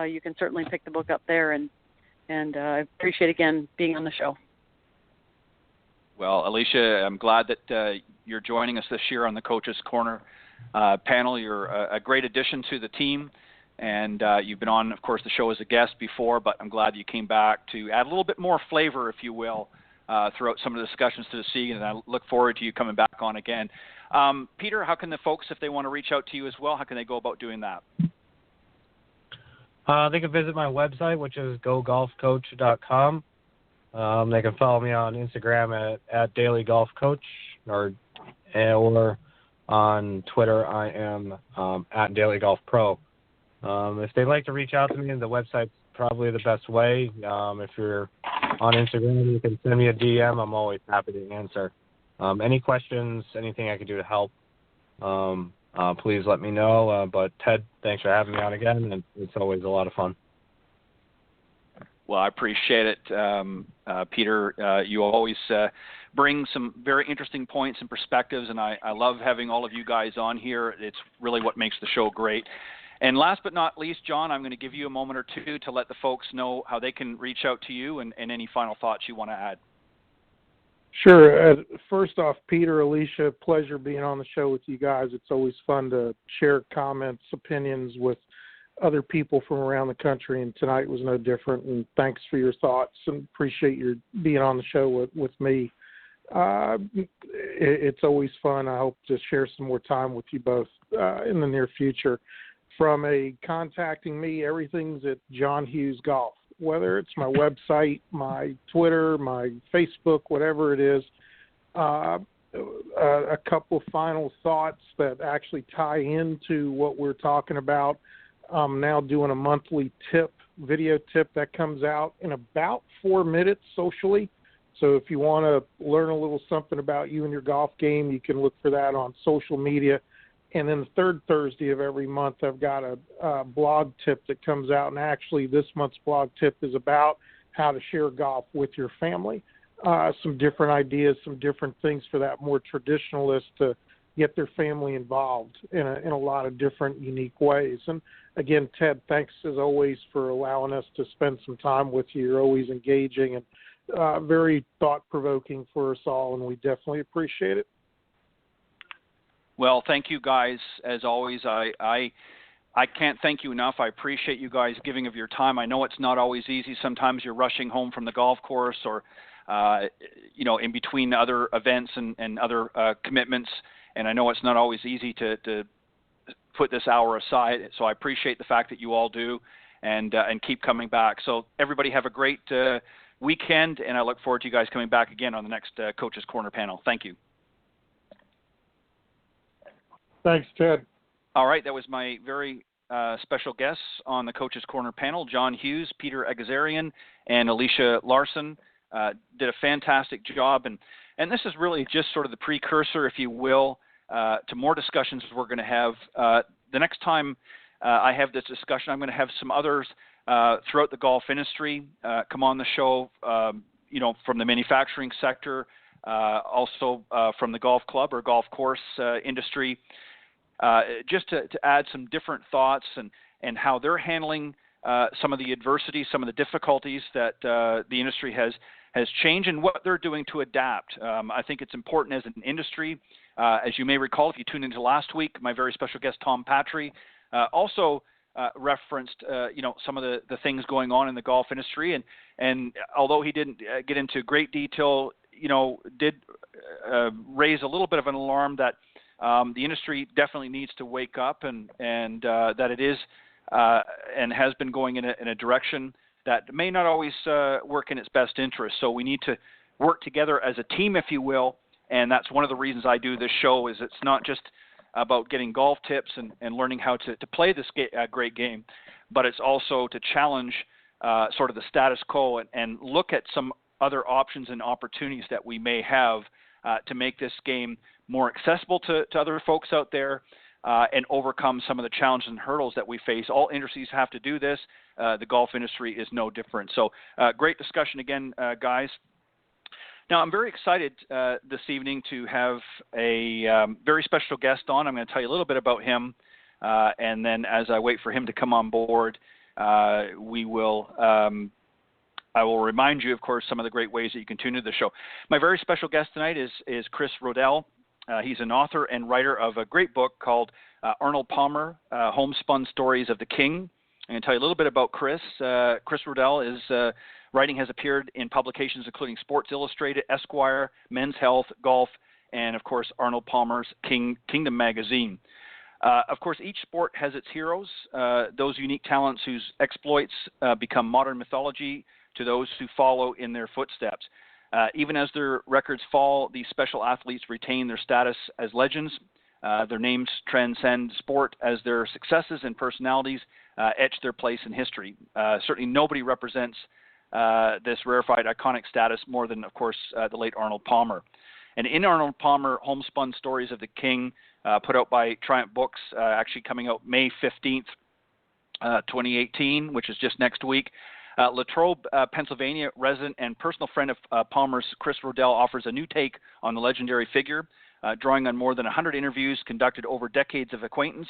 you can certainly pick the book up there, and I appreciate, again, being on the show. Well, Alicia, I'm glad that you're joining us this year on the Coaches Corner panel. You're a great addition to the team, and you've been on, of course, the show as a guest before, but I'm glad you came back to add a little bit more flavor, if you will, throughout some of the discussions to the season, and I look forward to you coming back on again. Peter, how can the folks, if they want to reach out to you as well, how can they go about doing that? They can visit my website, which is gogolfcoach.com. They can follow me on Instagram at dailygolfcoach, or on Twitter I am at dailygolfpro. If they'd like to reach out to me, the website's probably the best way. If you're on Instagram, you can send me a DM. I'm always happy to answer. Any questions, anything I can do to help, please let me know. But Ted, thanks for having me on again, and it's always a lot of fun. Well, I appreciate it, Peter. You always bring some very interesting points and perspectives, and I love having all of you guys on here. It's really what makes the show great. And last but not least, John, I'm going to give you a moment or two to let the folks know how they can reach out to you and any final thoughts you want to add. Sure. First off, Peter, Alicia, pleasure being on the show with you guys. It's always fun to share comments, opinions with other people from around the country, and tonight was no different. And thanks for your thoughts, and appreciate your being on the show with me. It's always fun. I hope to share some more time with you both in the near future. From contacting me, everything's at John Hughes Golf. Whether it's my website, my Twitter, my Facebook, whatever it is. A couple final thoughts that actually tie into what we're talking about. I'm now doing a monthly video tip that comes out in about 4 minutes socially. So if you want to learn a little something about you and your golf game, you can look for that on social media. And then the third Thursday of every month, I've got a blog tip that comes out. And actually, this month's blog tip is about how to share golf with your family. Some different ideas, some different things for that more traditionalist to get their family involved in a lot of different, unique ways. And again, Ted, thanks as always for allowing us to spend some time with you. You're always engaging and very thought-provoking for us all, and we definitely appreciate it. Well, thank you guys. As always, I can't thank you enough. I appreciate you guys giving of your time. I know it's not always easy. Sometimes you're rushing home from the golf course or, in between other events and other commitments. And I know it's not always easy to put this hour aside. So I appreciate the fact that you all do and keep coming back. So everybody have a great weekend, and I look forward to you guys coming back again on the next Coach's Corner panel. Thank you. Thanks, Ted. All right, that was my very special guests on the Coach's Corner panel, John Hughes, Peter Egazarian, and Alicia Larson. Did a fantastic job, and this is really just sort of the precursor, if you will, to more discussions we're going to have. The next time I have this discussion, I'm going to have some others throughout the golf industry come on the show, from the manufacturing sector, also from the golf club or golf course industry, just to add some different thoughts and how they're handling some of the adversity, some of the difficulties that the industry has changed and what they're doing to adapt. I think it's important as an industry. As you may recall, if you tuned into last week, my very special guest, Tom Patry, also referenced, some of the things going on in the golf industry. And although he didn't get into great detail, did raise a little bit of an alarm that the industry definitely needs to wake up and that it is and has been going in a direction that may not always work in its best interest. So we need to work together as a team, if you will, and that's one of the reasons I do this show. Is it's not just about getting golf tips and learning how to play this great game, but it's also to challenge sort of the status quo and look at some other options and opportunities that we may have to make this game more accessible to other folks out there and overcome some of the challenges and hurdles that we face. All industries have to do this. The golf industry is no different. So great discussion again, guys. Now, I'm very excited this evening to have a very special guest on. I'm going to tell you a little bit about him, and then as I wait for him to come on board, I will remind you, of course, some of the great ways that you can tune into the show. My very special guest tonight is Chris Rodell. He's an author and writer of a great book called Arnold Palmer, Homespun Stories of the King. I'm going to tell you a little bit about Chris. Chris Rodell writing has appeared in publications including Sports Illustrated, Esquire, Men's Health, Golf, and, of course, Arnold Palmer's Kingdom magazine. Of course, each sport has its heroes, those unique talents whose exploits become modern mythology to those who follow in their footsteps. Even as their records fall, these special athletes retain their status as legends. Their names transcend sport as their successes and personalities etch their place in history. Certainly nobody represents this rarefied, iconic status more than, of course, the late Arnold Palmer. And in Arnold Palmer, Homespun Stories of the King, put out by Triumph Books, actually coming out May 15th, 2018, which is just next week. Latrobe, Pennsylvania resident and personal friend of Palmer's, Chris Rodell, offers a new take on the legendary figure, drawing on more than 100 interviews conducted over decades of acquaintance.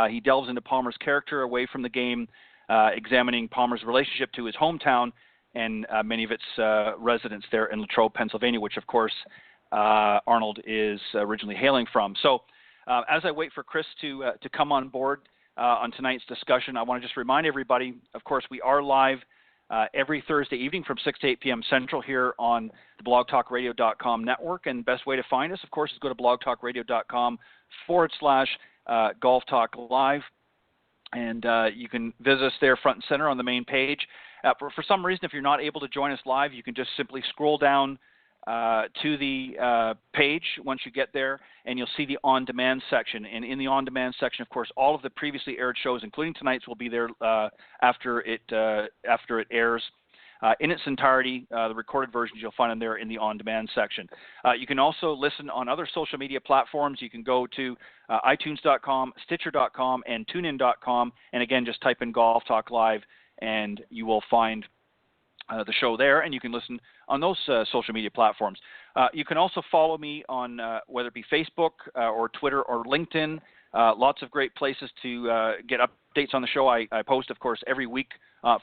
He delves into Palmer's character away from the game, examining Palmer's relationship to his hometown and many of its residents there in Latrobe, Pennsylvania, which, of course, Arnold is originally hailing from. So as I wait for Chris to come on board on tonight's discussion, I want to just remind everybody, of course, we are live every Thursday evening from 6 to 8 p.m. Central here on the blogtalkradio.com network. And the best way to find us, of course, is go to blogtalkradio.com/Golf Talk Live. And you can visit us there front and center on the main page. For some reason, if you're not able to join us live, you can just simply scroll down to the page once you get there, and you'll see the on-demand section. And in the on-demand section, of course, all of the previously aired shows, including tonight's, will be there after it airs. In its entirety, the recorded versions you'll find them there in the on-demand section. You can also listen on other social media platforms. You can go to iTunes.com, Stitcher.com, and TuneIn.com, and again, just type in Golf Talk Live, and you will find the show there, and you can listen on those social media platforms. You can also follow me on whether it be Facebook or Twitter or LinkedIn. Lots of great places to get updates on the show. I post, of course, every week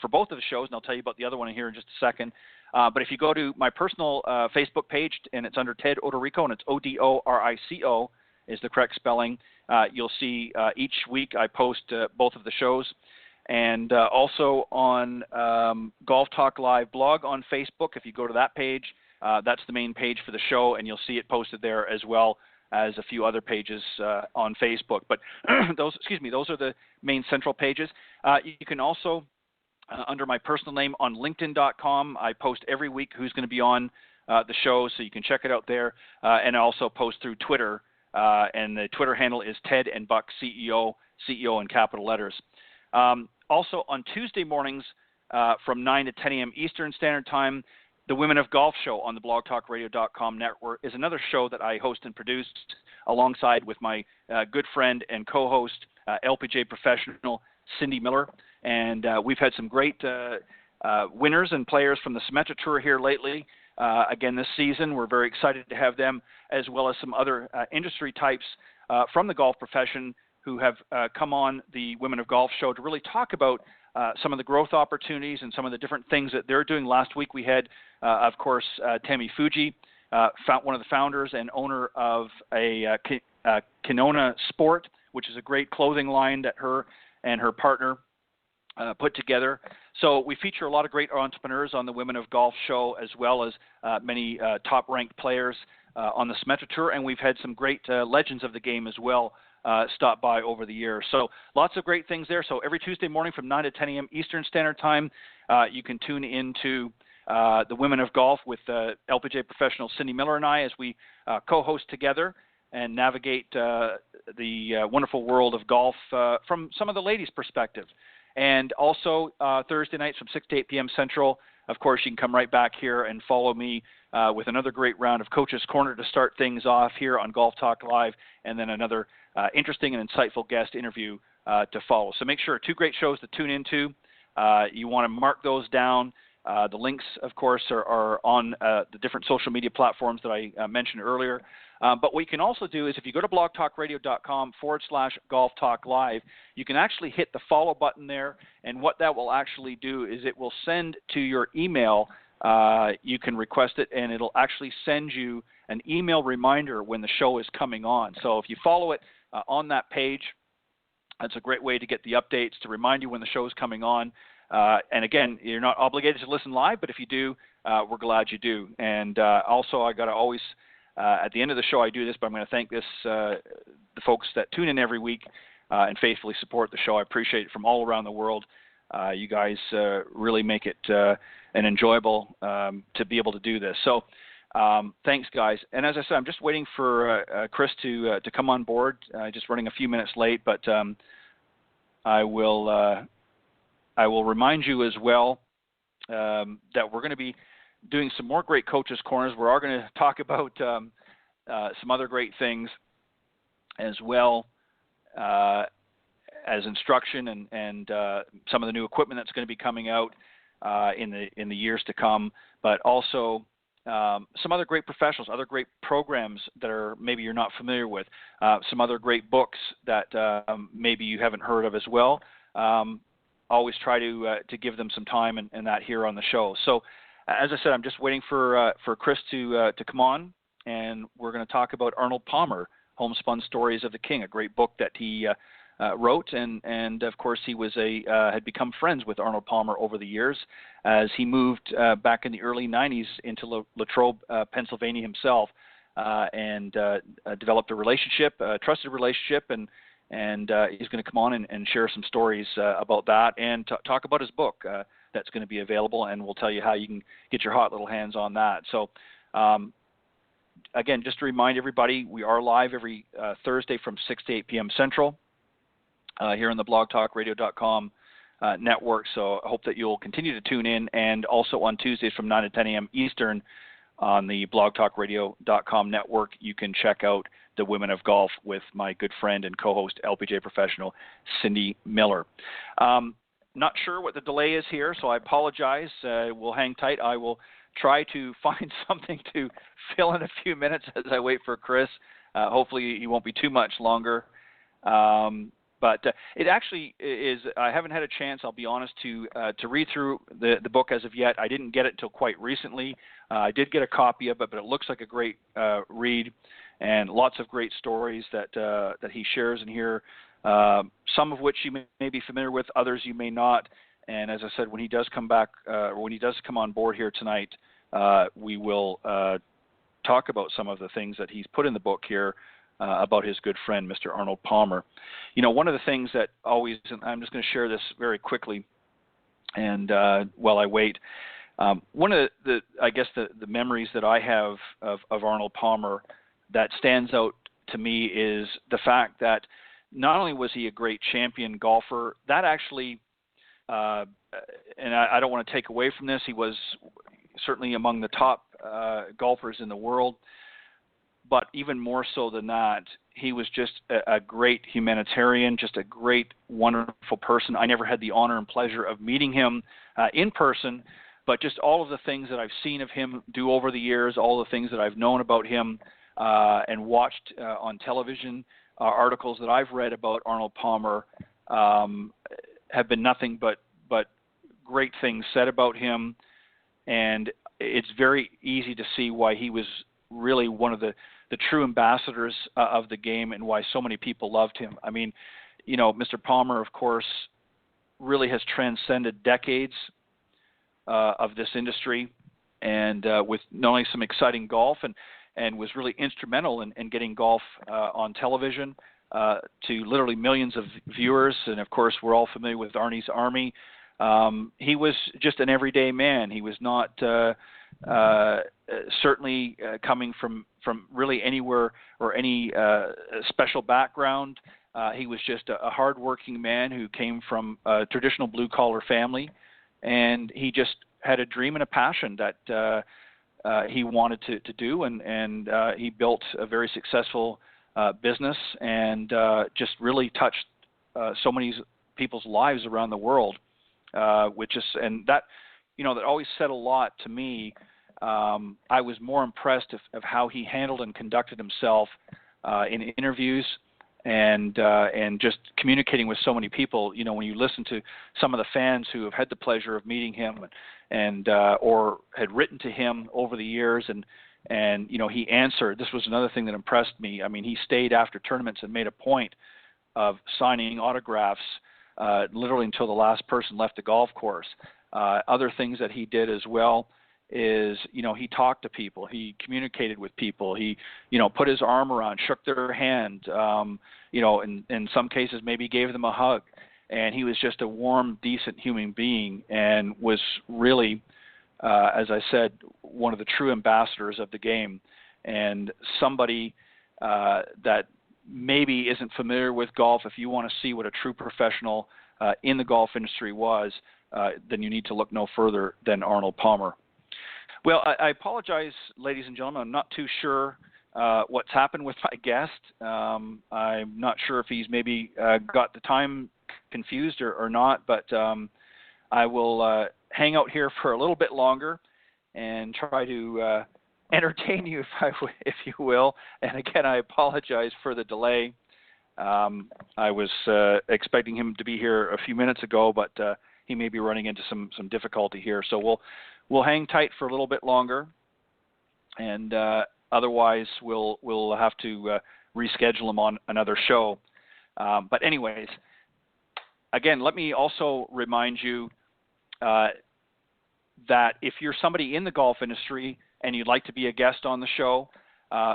for both of the shows, and I'll tell you about the other one here in just a second. But if you go to my personal Facebook page, and it's under Ted Odorico, and it's Odorico is the correct spelling, you'll see each week I post both of the shows. And also on Golf Talk Live blog on Facebook, if you go to that page, that's the main page for the show, and you'll see it posted there as well as a few other pages on Facebook. But those are the main central pages. You can also, under my personal name on LinkedIn.com, I post every week who's going to be on the show, so you can check it out there. And I also post through Twitter, and the Twitter handle is Ted and Buck CEO in capital letters. Also on Tuesday mornings from 9 to 10 a.m. Eastern Standard Time, the Women of Golf Show on the blogtalkradio.com network is another show that I host and produce alongside with my good friend and co-host, LPGA professional Cindy Miller. And we've had some great winners and players from the Symetra Tour here lately. Again, this season, we're very excited to have them, as well as some other industry types from the golf profession who have come on the Women of Golf show to really talk about some of the growth opportunities and some of the different things that they're doing. Last week we had, of course, Tammy Fuji, one of the founders and owner of a Kinona Sport, which is a great clothing line that her and her partner put together. So we feature a lot of great entrepreneurs on the Women of Golf show, as well as many top-ranked players on the Symetra Tour, and we've had some great legends of the game as well stop by over the years. So lots of great things there. So every Tuesday morning from 9 to 10 a.m. Eastern Standard Time, you can tune into the Women of Golf with LPGA professional Cindy Miller and I as we co-host together and navigate the wonderful world of golf from some of the ladies' perspective. And also Thursday nights from 6 to 8 p.m. Central, of course, you can come right back here and follow me with another great round of Coach's Corner to start things off here on Golf Talk Live, and then another interesting and insightful guest interview to follow. So make sure, two great shows to tune into. You want to mark those down. The links, of course, are on the different social media platforms that I mentioned earlier. But what you can also do is if you go to blogtalkradio.com/Golf Talk Live, you can actually hit the follow button there. And what that will actually do is it will send to your email. You can request it, and it'll actually send you an email reminder when the show is coming on. So if you follow it on that page, that's a great way to get the updates, to remind you when the show is coming on. And again, you're not obligated to listen live, but if you do, we're glad you do. And also, I got to always, at the end of the show, I do this, but I'm going to thank the folks that tune in every week and faithfully support the show. I appreciate it from all around the world. You guys really make it an enjoyable to be able to do this. So thanks, guys. And as I said, I'm just waiting for Chris to come on board. Just running a few minutes late, but I will remind you as well that we're going to be doing some more great Coaches Corners. We are going to talk about some other great things as well as instruction and some of the new equipment that's going to be coming out in the years to come, but also some other great professionals, other great programs that are maybe you're not familiar with, some other great books that maybe you haven't heard of as well. Always try to give them some time and that here on the show. So, as I said, I'm just waiting for Chris to come on, and we're going to talk about Arnold Palmer, Homespun Stories of the King, a great book that he wrote, and of course he was had become friends with Arnold Palmer over the years as he moved back in the early 90s into Latrobe, Pennsylvania himself, and developed a relationship, a trusted relationship, and he's going to come on and share some stories about that and talk about his book that's going to be available, and we'll tell you how you can get your hot little hands on that. So again, just to remind everybody, we are live every Thursday from 6 to 8 p.m. Central here on the blogtalkradio.com network. So I hope that you'll continue to tune in, and also on Tuesdays from 9 to 10 a.m. Eastern on the blogtalkradio.com network, you can check out the Women of Golf with my good friend and co-host LPGA professional Cindy Miller. Not sure what the delay is here, so I apologize. We'll hang tight. I will try to find something to fill in a few minutes as I wait for Chris. Hopefully he won't be too much longer. But it actually is, I haven't had a chance, I'll be honest, to read through the book as of yet. I didn't get it until quite recently. I did get a copy of it, but it looks like a great read, and lots of great stories that he shares in here, some of which you may be familiar with, others you may not. And as I said, when he does come back, or when he does come on board here tonight, we will talk about some of the things that he's put in the book here about his good friend, Mr. Arnold Palmer. You know, one of the things that always, and I'm just going to share this very quickly, and while I wait, one of the memories that I have of Arnold Palmer that stands out to me is the fact that not only was he a great champion golfer, that actually, and I don't want to take away from this, he was certainly among the top golfers in the world, but even more so than that, he was just a great humanitarian, just a great, wonderful person. I never had the honor and pleasure of meeting him in person, but just all of the things that I've seen of him do over the years, all the things that I've known about him and watched on television, articles that I've read about Arnold Palmer have been nothing but great things said about him. And it's very easy to see why he was really one of the true ambassadors of the game, and why so many people loved him. I mean, you know, Mr. Palmer, of course, really has transcended decades of this industry, and with not only some exciting golf, and was really instrumental in getting golf on television to literally millions of viewers. And of course, we're all familiar with Arnie's Army. He was just an everyday man. He was not certainly coming from really anywhere or any special background. He was just a hardworking man who came from a traditional blue-collar family, and he just had a dream and a passion that he wanted to do, and he built a very successful business, and just really touched so many people's lives around the world, and that, you know, that always said a lot to me. I was more impressed of how he handled and conducted himself in interviews, and just communicating with so many people. You know, when you listen to some of the fans who have had the pleasure of meeting him and or had written to him over the years, and you know, he answered. This was another thing that impressed me. I mean, he stayed after tournaments and made a point of signing autographs literally until the last person left the golf course. Other things that he did as well is, you know, he talked to people, he communicated with people, he, you know, put his arm around, shook their hand, you know, in some cases maybe gave them a hug. And he was just a warm, decent human being, and was really, as I said, one of the true ambassadors of the game, and somebody that maybe isn't familiar with golf. If you want to see what a true professional in the golf industry was, then you need to look no further than Arnold Palmer. Well, I apologize, ladies and gentlemen. I'm not too sure what's happened with my guest. I'm not sure if he's maybe got the time confused or not, but I will hang out here for a little bit longer and try to entertain you, if you will. And again, I apologize for the delay. I was expecting him to be here a few minutes ago, but he may be running into some difficulty here. So we'll hang tight for a little bit longer, and otherwise we'll have to reschedule him on another show. But anyways, again, let me also remind you that if you're somebody in the golf industry and you'd like to be a guest on the show, a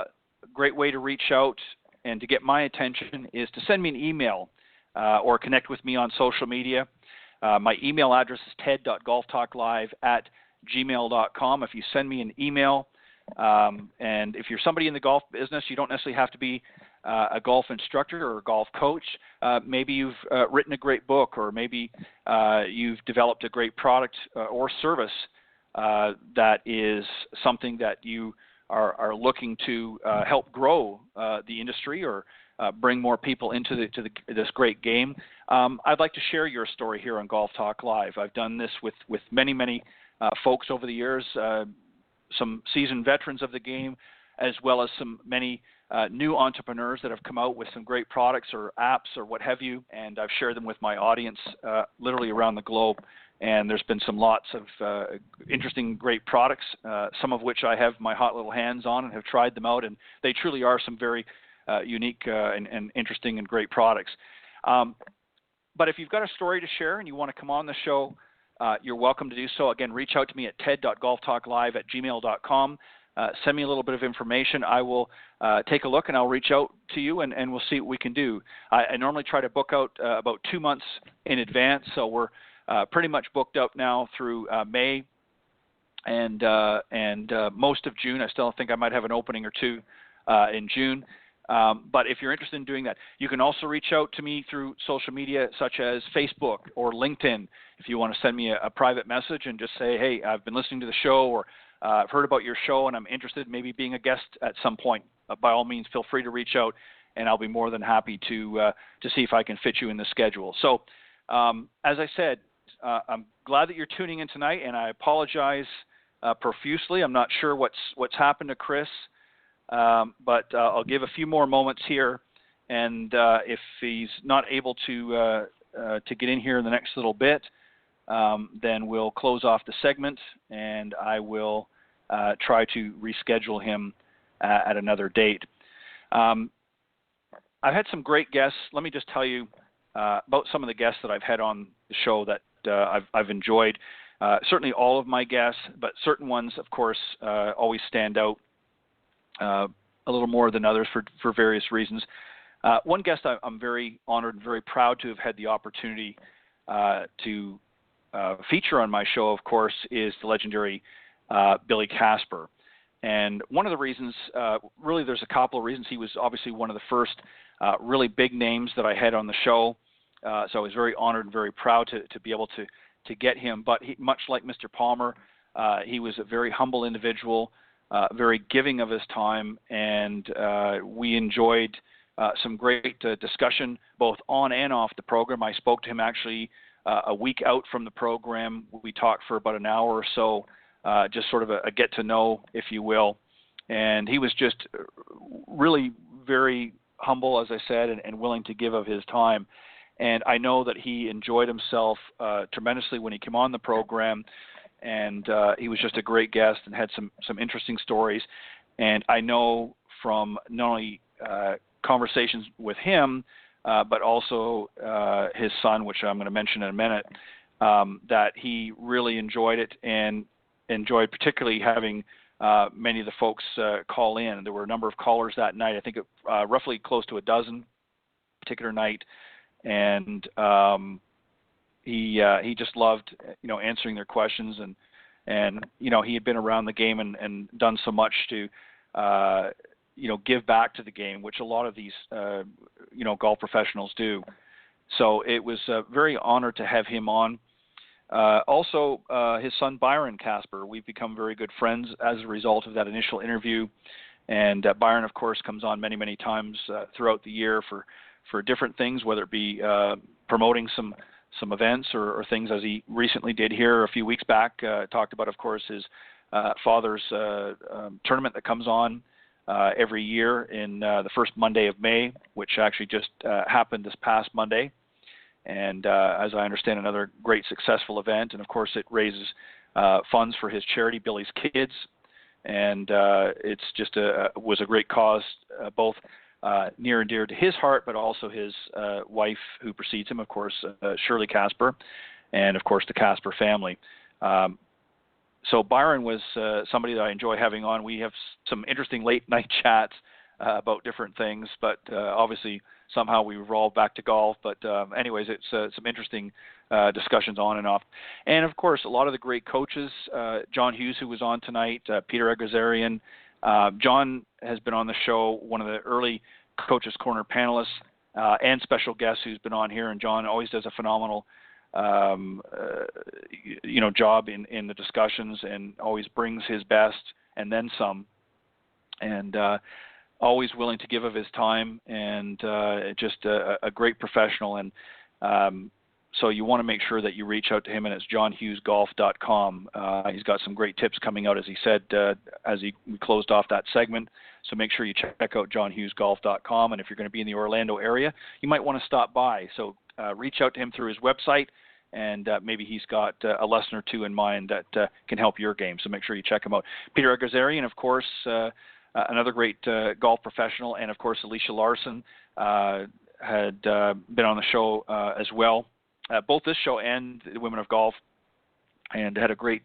great way to reach out and to get my attention is to send me an email or connect with me on social media. My email address is ted.golftalklive@gmail.com. If you send me an email, and if you're somebody in the golf business, you don't necessarily have to be a golf instructor or a golf coach. Maybe you've written a great book, or maybe you've developed a great product or service that is something that you are looking to help grow the industry or bring more people into this great game. I'd like to share your story here on Golf Talk Live. I've done this with many folks over the years, some seasoned veterans of the game, as well as many new entrepreneurs that have come out with some great products or apps or what have you, and I've shared them with my audience literally around the globe. And there's been lots of interesting, great products, some of which I have my hot little hands on and have tried them out, and they truly are some very unique and interesting and great products. But if you've got a story to share and you want to come on the show, you're welcome to do so. Again, reach out to me at ted.golftalklive@gmail.com. Send me a little bit of information. I will take a look, and I'll reach out to you, and we'll see what we can do. I normally try to book out about 2 months in advance, so we're pretty much booked up now through May and most of June. I still think I might have an opening or two in June. But if you're interested in doing that, you can also reach out to me through social media such as Facebook or LinkedIn. If you want to send me a private message and just say, hey, I've been listening to the show, or I've heard about your show and I'm interested in maybe being a guest at some point, by all means, feel free to reach out, and I'll be more than happy to see if I can fit you in the schedule. So as I said, I'm glad that you're tuning in tonight, and I apologize profusely. I'm not sure what's happened to Chris, but I'll give a few more moments here, and if he's not able to get in here in the next little bit, then we'll close off the segment, and I will try to reschedule him at another date. I've had some great guests. Let me just tell you about some of the guests that I've had on the show that I've enjoyed. Certainly all of my guests, but certain ones, of course, always stand out a little more than others for various reasons. One guest I'm very honored and very proud to have had the opportunity to feature on my show, of course, is the legendary Billy Casper. And one of the reasons, really there's a couple of reasons. He was obviously one of the first really big names that I had on the show. So I was very honored and very proud to be able to get him. But he, much like Mr. Palmer, he was a very humble individual, very giving of his time, and we enjoyed some great discussion both on and off the program. I spoke to him actually a week out from the program. We talked for about an hour or so, just sort of a get to know, if you will. And he was just really very humble, as I said, and willing to give of his time. And I know that he enjoyed himself tremendously when he came on the program, and he was just a great guest and had some interesting stories. And I know from not only conversations with him, but also his son, which I'm going to mention in a minute, that he really enjoyed it and enjoyed particularly having many of the folks call in. There were a number of callers that night, I think roughly close to a dozen particular night. And he just loved, answering their questions, and he had been around the game and done so much to, give back to the game, which a lot of these, golf professionals do. So it was very honored to have him on. Also, his son Byron Casper, we've become very good friends as a result of that initial interview, And Byron, of course, comes on many, many times throughout the year for different things, whether it be promoting some events or things, as he recently did here a few weeks back. Talked about, of course, his father's tournament that comes on every year in the first Monday of May, which actually just happened this past Monday. And as I understand, another great successful event. And of course, it raises funds for his charity, Billy's Kids. And it's just was a great cause, both near and dear to his heart, but also his wife who precedes him, of course, Shirley Casper, and of course the Casper family. So Byron was somebody that I enjoy having on. We have some interesting late night chats about different things, but obviously somehow we revolve back to golf. But anyways, it's some interesting discussions on and off. And of course, a lot of the great coaches, John Hughes, who was on tonight, Peter Egazarian. John has been on the show, one of the early Coaches Corner panelists and special guest who's been on here. And John always does a phenomenal job in the discussions, and always brings his best and then some, and always willing to give of his time, and just a great professional. And so you want to make sure that you reach out to him, and it's johnhughesgolf.com. He's got some great tips coming out, as he said, as we closed off that segment. So make sure you check out johnhughesgolf.com. And if you're going to be in the Orlando area, you might want to stop by. So reach out to him through his website, and maybe he's got a lesson or two in mind that can help your game. So make sure you check him out. Peter Egazarian, of course, another great golf professional, and of course Alicia Larson had been on the show as well, both this show and the Women of Golf, and had a great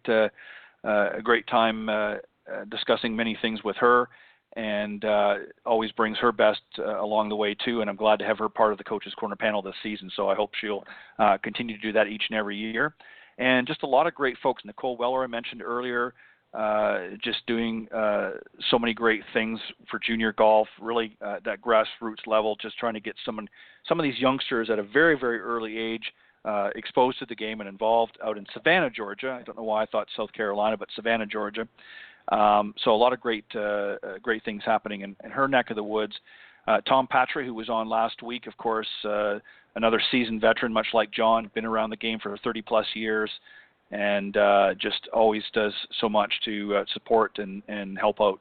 time discussing many things with her, and always brings her best along the way too. And I'm glad to have her part of the Coaches Corner panel this season. So I hope she'll continue to do that each and every year. And just a lot of great folks. Nicole Weller, I mentioned earlier, just doing so many great things for junior golf, really that grassroots level, just trying to get some of these youngsters at a very, very early age exposed to the game and involved out in Savannah, Georgia. I don't know why I thought South Carolina, but Savannah, Georgia. So a lot of great things happening in her neck of the woods. Tom Patry, who was on last week, of course, another seasoned veteran, much like John, been around the game for 30-plus years, and just always does so much to support and help out.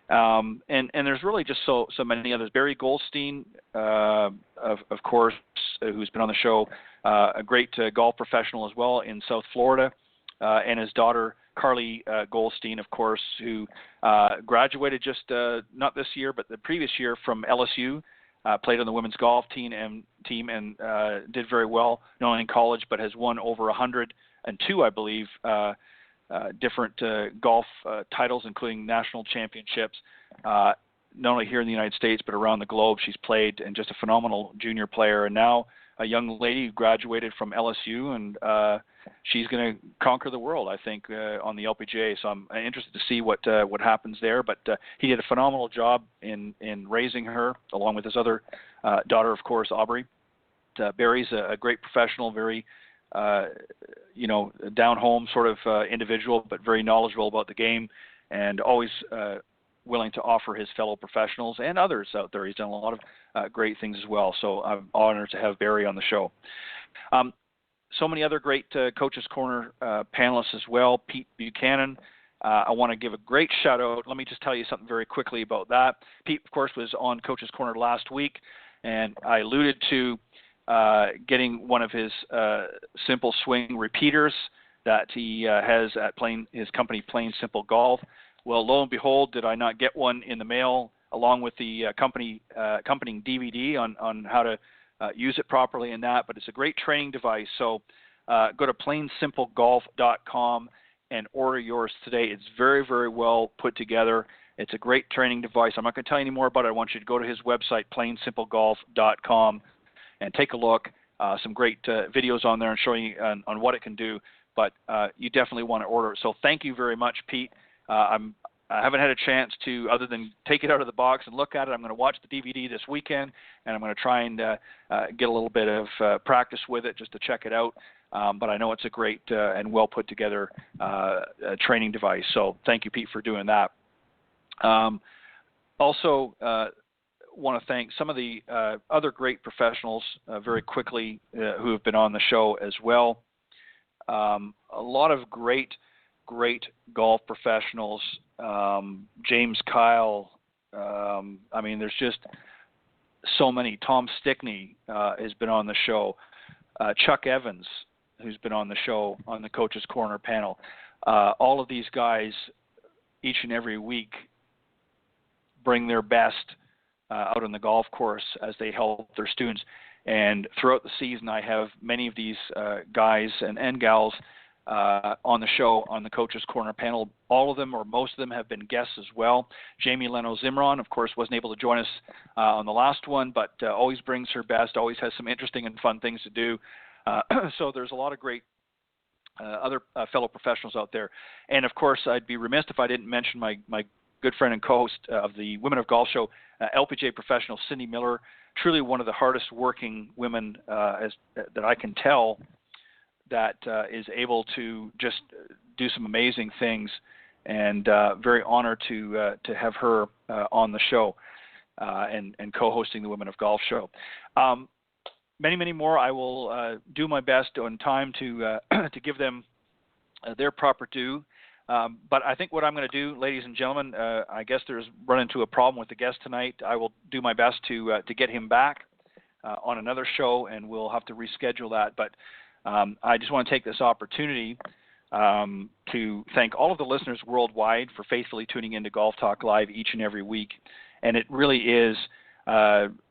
And there's really just so many others. Barry Goldstein, of course, who's been on the show, a great golf professional as well in South Florida, and his daughter, Carly Goldstein, of course, who graduated just not this year, but the previous year from LSU, played on the women's golf team and did very well, not only in college, but has won over 102, I believe, different golf titles, including national championships, not only here in the United States, but around the globe. She's played, and just a phenomenal junior player. And now a young lady who graduated from LSU, and she's going to conquer the world, I think, on the LPGA. So I'm interested to see what happens there. But he did a phenomenal job in raising her, along with his other daughter, of course, Aubrey. Barry's a great professional, very down home sort of individual, but very knowledgeable about the game, and always willing to offer his fellow professionals and others out there. He's done a lot of great things as well. So I'm honored to have Barry on the show. So many other great Coaches Corner panelists as well. Pete Buchanan, I want to give a great shout out. Let me just tell you something very quickly about that. Pete, of course, was on Coaches Corner last week, and I alluded to getting one of his Simple Swing repeaters that he has at his company, Plain Simple Golf. Well, lo and behold, did I not get one in the mail along with the accompanying DVD on how to use it properly in that. But it's a great training device. So go to plainsimplegolf.com and order yours today. It's very, very well put together. It's a great training device. I'm not going to tell you any more about it. I want you to go to his website, plainsimplegolf.com, and take a look. Some great videos on there and showing you on what it can do. But you definitely want to order it. So thank you very much, Pete. I haven't had a chance to, other than take it out of the box and look at it. I'm going to watch the DVD this weekend, and I'm going to try and get a little bit of practice with it just to check it out. But I know it's a great and well put together training device. So thank you, Pete, for doing that. Also, want to thank some of the other great professionals very quickly who have been on the show as well. A lot of great golf professionals. James Kyle. I mean, there's just so many. Tom Stickney has been on the show. Chuck Evans, who's been on the show on the Coaches Corner panel. All of these guys, each and every week, bring their best out on the golf course as they help their students. And throughout the season, I have many of these guys and gals on the show on the Coaches Corner panel. All of them, or most of them, have been guests as well. Jamie Leno-Zimron, of course, wasn't able to join us on the last one, but always brings her best, always has some interesting and fun things to do. So there's a lot of great other fellow professionals out there. And, of course, I'd be remiss if I didn't mention my good friend and co-host of the Women of Golf show, LPGA professional Cindy Miller, truly one of the hardest working women that I can tell, that is able to just do some amazing things, and very honored to have her on the show and co-hosting the Women of Golf show. Many more. I will do my best on time to give them their proper due. But I think what I'm going to do, ladies and gentlemen, I guess there's run into a problem with the guest tonight. I will do my best to get him back on another show, and we'll have to reschedule that. But I just want to take this opportunity to thank all of the listeners worldwide for faithfully tuning into Golf Talk Live each and every week. And it really is,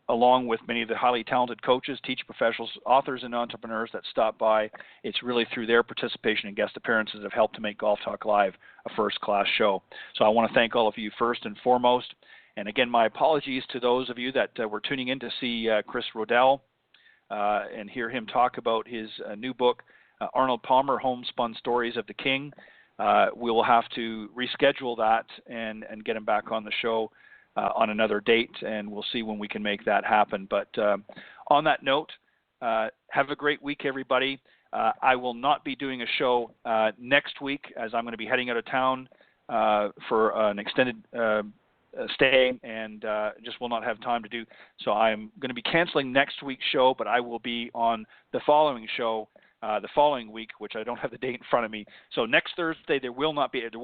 along with many of the highly talented coaches, teacher professionals, authors, and entrepreneurs that stop by, it's really through their participation and guest appearances that have helped to make Golf Talk Live a first-class show. So I want to thank all of you first and foremost. And again, my apologies to those of you that were tuning in to see Chris Rodell and hear him talk about his new book, Arnold Palmer, Homespun Stories of the King. We will have to reschedule that and get him back on the show on another date, and we'll see when we can make that happen. But on that note, have a great week, everybody. I will not be doing a show next week, as I'm going to be heading out of town for an extended stay, and just will not have time to do. So I'm going to be canceling next week's show, but I will be on the following show the following week, which I don't have the date in front of me. So next Thursday there will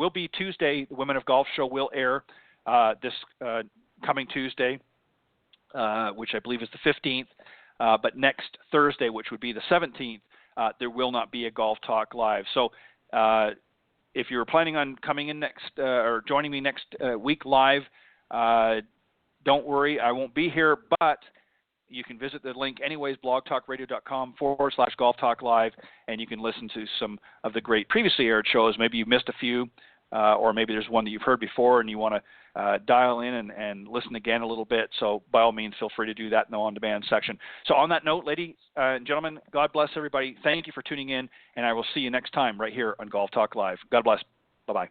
be Tuesday. The Women of Golf show will air this coming Tuesday, which I believe is the 15th. But next Thursday, which would be the 17th, there will not be a Golf Talk Live. So if you're planning on coming in next or joining me next week live, don't worry, I won't be here, but you can visit the link anyways, blogtalkradio.com/Golf Talk Live, and you can listen to some of the great previously aired shows. Maybe you missed a few, or maybe there's one that you've heard before and you want to dial in and listen again a little bit. So by all means, feel free to do that in the on-demand section. So on that note, ladies and gentlemen, God bless everybody. Thank you for tuning in, and I will see you next time right here on Golf Talk Live. God bless. Bye-bye.